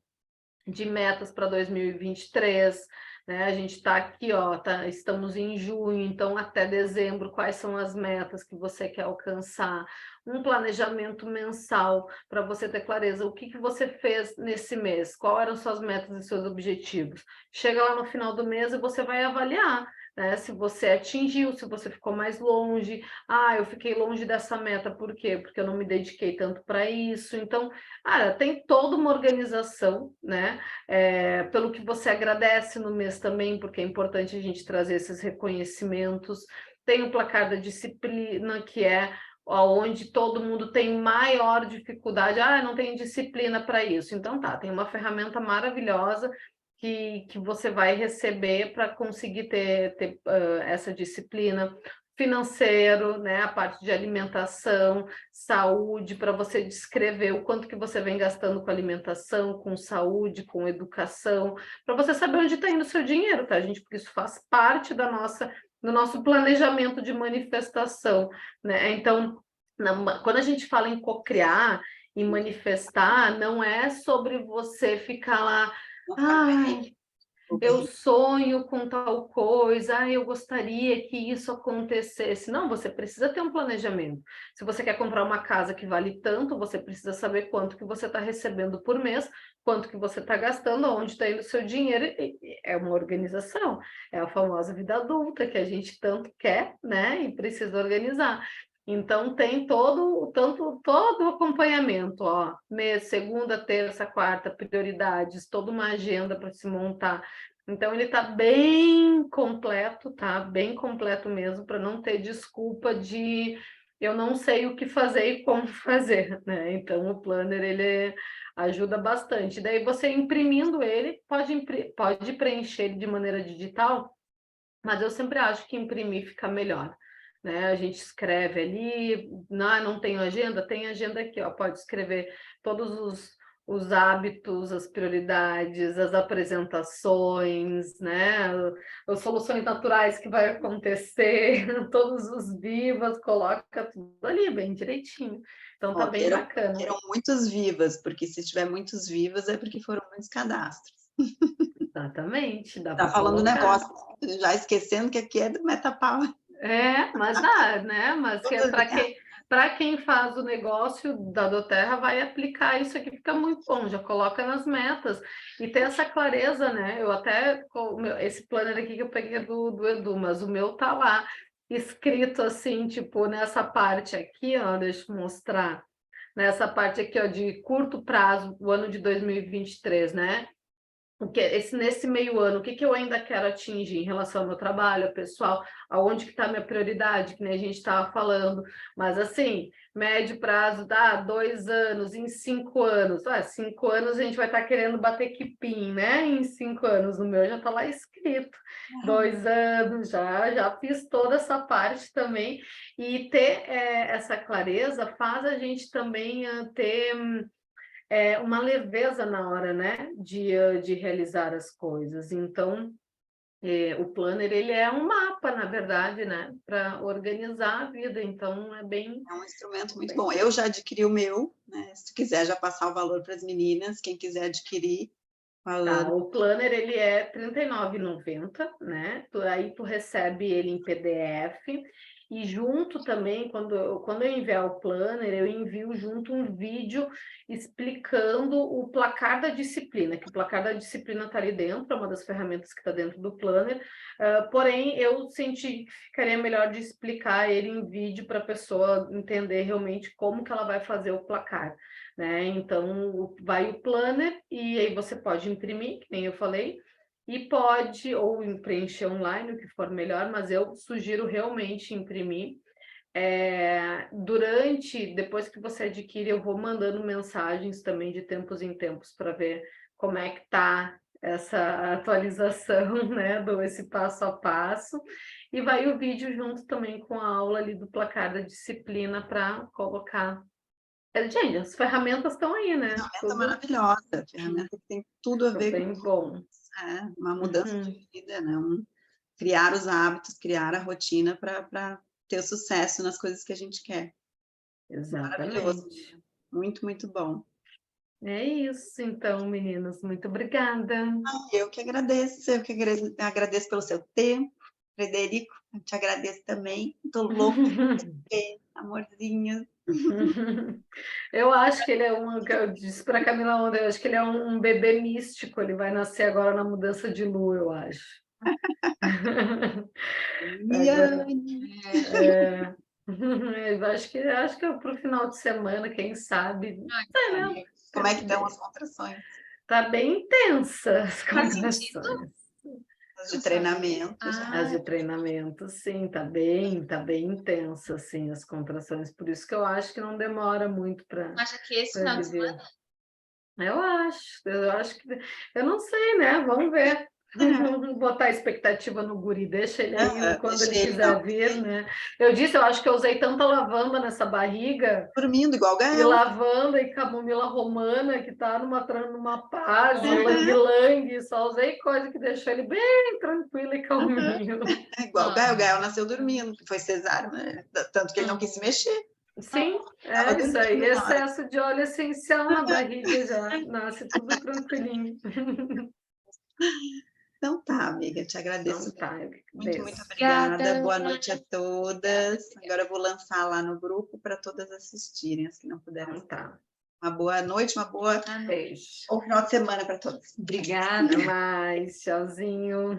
de metas para 2023, né? A gente está aqui, ó, estamos em junho, então até dezembro, quais são as metas que você quer alcançar? Um planejamento mensal para você ter clareza, o que que você fez nesse mês? Quais eram suas metas e seus objetivos? Chega lá no final do mês e você vai avaliar, né? Se você atingiu, se você ficou mais longe. Ah, eu fiquei longe dessa meta, por quê? Porque eu não me dediquei tanto para isso. Então, tem toda uma organização, né? Pelo que você agradece no mês também, porque é importante a gente trazer esses reconhecimentos. Tem o placar da disciplina, que é onde todo mundo tem maior dificuldade. Ah, não tem disciplina para isso. Então tá, tem uma ferramenta maravilhosa que você vai receber para conseguir ter essa disciplina. Financeiro, né, a parte de alimentação, saúde, para você descrever o quanto que você vem gastando com alimentação, com saúde, com educação, para você saber onde está indo o seu dinheiro, tá, gente? Porque isso faz parte do nosso planejamento de manifestação, né? Então, quando a gente fala em cocriar, em manifestar, não é sobre você ficar lá, ai, eu sonho com tal coisa, eu gostaria que isso acontecesse. Não, você precisa ter um planejamento. Se você quer comprar uma casa que vale tanto, você precisa saber quanto que você está recebendo por mês, quanto que você está gastando, onde está indo o seu dinheiro. É uma organização, é a famosa vida adulta que a gente tanto quer, né? E precisa organizar. Então tem todo o acompanhamento, ó, mês, segunda, terça, quarta, prioridades, toda uma agenda para se montar. Então ele está bem completo, tá? Bem completo mesmo, para não ter desculpa de eu não sei o que fazer e como fazer, né? Então o planner ele ajuda bastante. Daí você imprimindo ele, pode preencher ele de maneira digital, mas eu sempre acho que imprimir fica melhor, né? A gente escreve ali, não tenho agenda, tem agenda aqui, ó, pode escrever todos os hábitos, as prioridades, as apresentações, né? As soluções naturais que vai acontecer, todos os vivas, coloca tudo ali bem direitinho. Então tá Ó, bem bacana. queiram muitos vivas, porque se tiver muitos vivas é porque foram muitos cadastros. Exatamente, dá Tá para falando colocar. negócio, já esquecendo que aqui é do MetaPower. Mas dá, né? Mas que é Tudo bem. para quem faz o negócio da Doterra vai aplicar isso aqui, fica muito bom, já coloca nas metas e ter essa clareza, né? Eu até, esse planner aqui que eu peguei do Edu, mas o meu tá lá escrito assim, tipo, nessa parte aqui, ó, deixa eu mostrar, nessa parte aqui, ó, de curto prazo, o ano de 2023, né? nesse meio ano, o que eu ainda quero atingir em relação ao meu trabalho, pessoal, aonde que está a minha prioridade, que nem a gente estava falando, mas assim, médio prazo, 2 anos, em 5 anos, 5 anos a gente vai estar querendo bater quipim, né? Em 5 anos, no meu já está lá escrito, 2 anos, já fiz toda essa parte também, e ter essa clareza faz a gente também ter uma leveza na hora, né, de realizar as coisas. Então, o planner, ele é um mapa, na verdade, né, para organizar a vida. Então, é bem... É um instrumento muito bom. Eu já adquiri o meu, né? Se tu quiser já passar o valor para as meninas, quem quiser adquirir, falando. O planner, ele é R$ 39,90, né? Aí tu recebe ele em PDF, e junto também, quando eu enviar o planner, eu envio junto um vídeo explicando o placar da disciplina, que o placar da disciplina está ali dentro, é uma das ferramentas que está dentro do planner, porém, eu senti que ficaria melhor de explicar ele em vídeo para a pessoa entender realmente como que ela vai fazer o placar, né? Então, vai o planner, e aí você pode imprimir, que nem eu falei, e pode, ou preencher online, o que for melhor, mas eu sugiro realmente imprimir. Depois que você adquire, eu vou mandando mensagens também de tempos em tempos para ver como é que está essa atualização, né, esse passo a passo, e vai o vídeo junto também com a aula ali do placar da disciplina para colocar. Gente, as ferramentas estão aí, né? Ferramenta maravilhosa, ferramenta que tem tudo a ver bem bom. uma mudança de vida, né? Criar os hábitos, criar a rotina para ter o sucesso nas coisas que a gente quer. Maravilhoso. Exatamente. Muito, muito bom. É isso, então, meninas. Muito obrigada. Eu que agradeço pelo seu tempo. Frederico, eu te agradeço também. Estou louca por você, amorzinho. Eu acho que ele é que eu disse para a Camila ontem, eu acho que ele é um bebê místico, ele vai nascer agora na mudança de lua, eu acho. Agora, acho que é para o final de semana, quem sabe. Né? Como é que estão as contrações? Tá bem intensa as contrações. As de treinamento. As de treinamento, sim, tá bem intensa, assim, as contrações. Por isso que eu acho que não demora muito para... Acha que esse final de semana? Eu acho que... Eu não sei, né? Vamos ver. Vamos botar expectativa no guri, deixa ele aí quando ele quiser vir, né? Eu acho que eu usei tanta lavanda nessa barriga. Dormindo igual Gael. E lavanda e camomila romana, que tá numa paz, lang-lang, só usei coisa que deixou ele bem tranquilo e calminho. Igual Gael nasceu dormindo, que foi cesárea, né? Tanto que ele não quis se mexer. Sim, isso aí, excesso de óleo essencial na barriga já, nasce tudo tranquilinho. Então tá, amiga, te agradeço. Então tá, muito obrigada. Boa noite a todas. Agora eu vou lançar lá no grupo para todas assistirem, as que não puderam. Então tá. Uma boa noite, beijo. Bom final de semana para todos. Obrigada. Até mais, tchauzinho.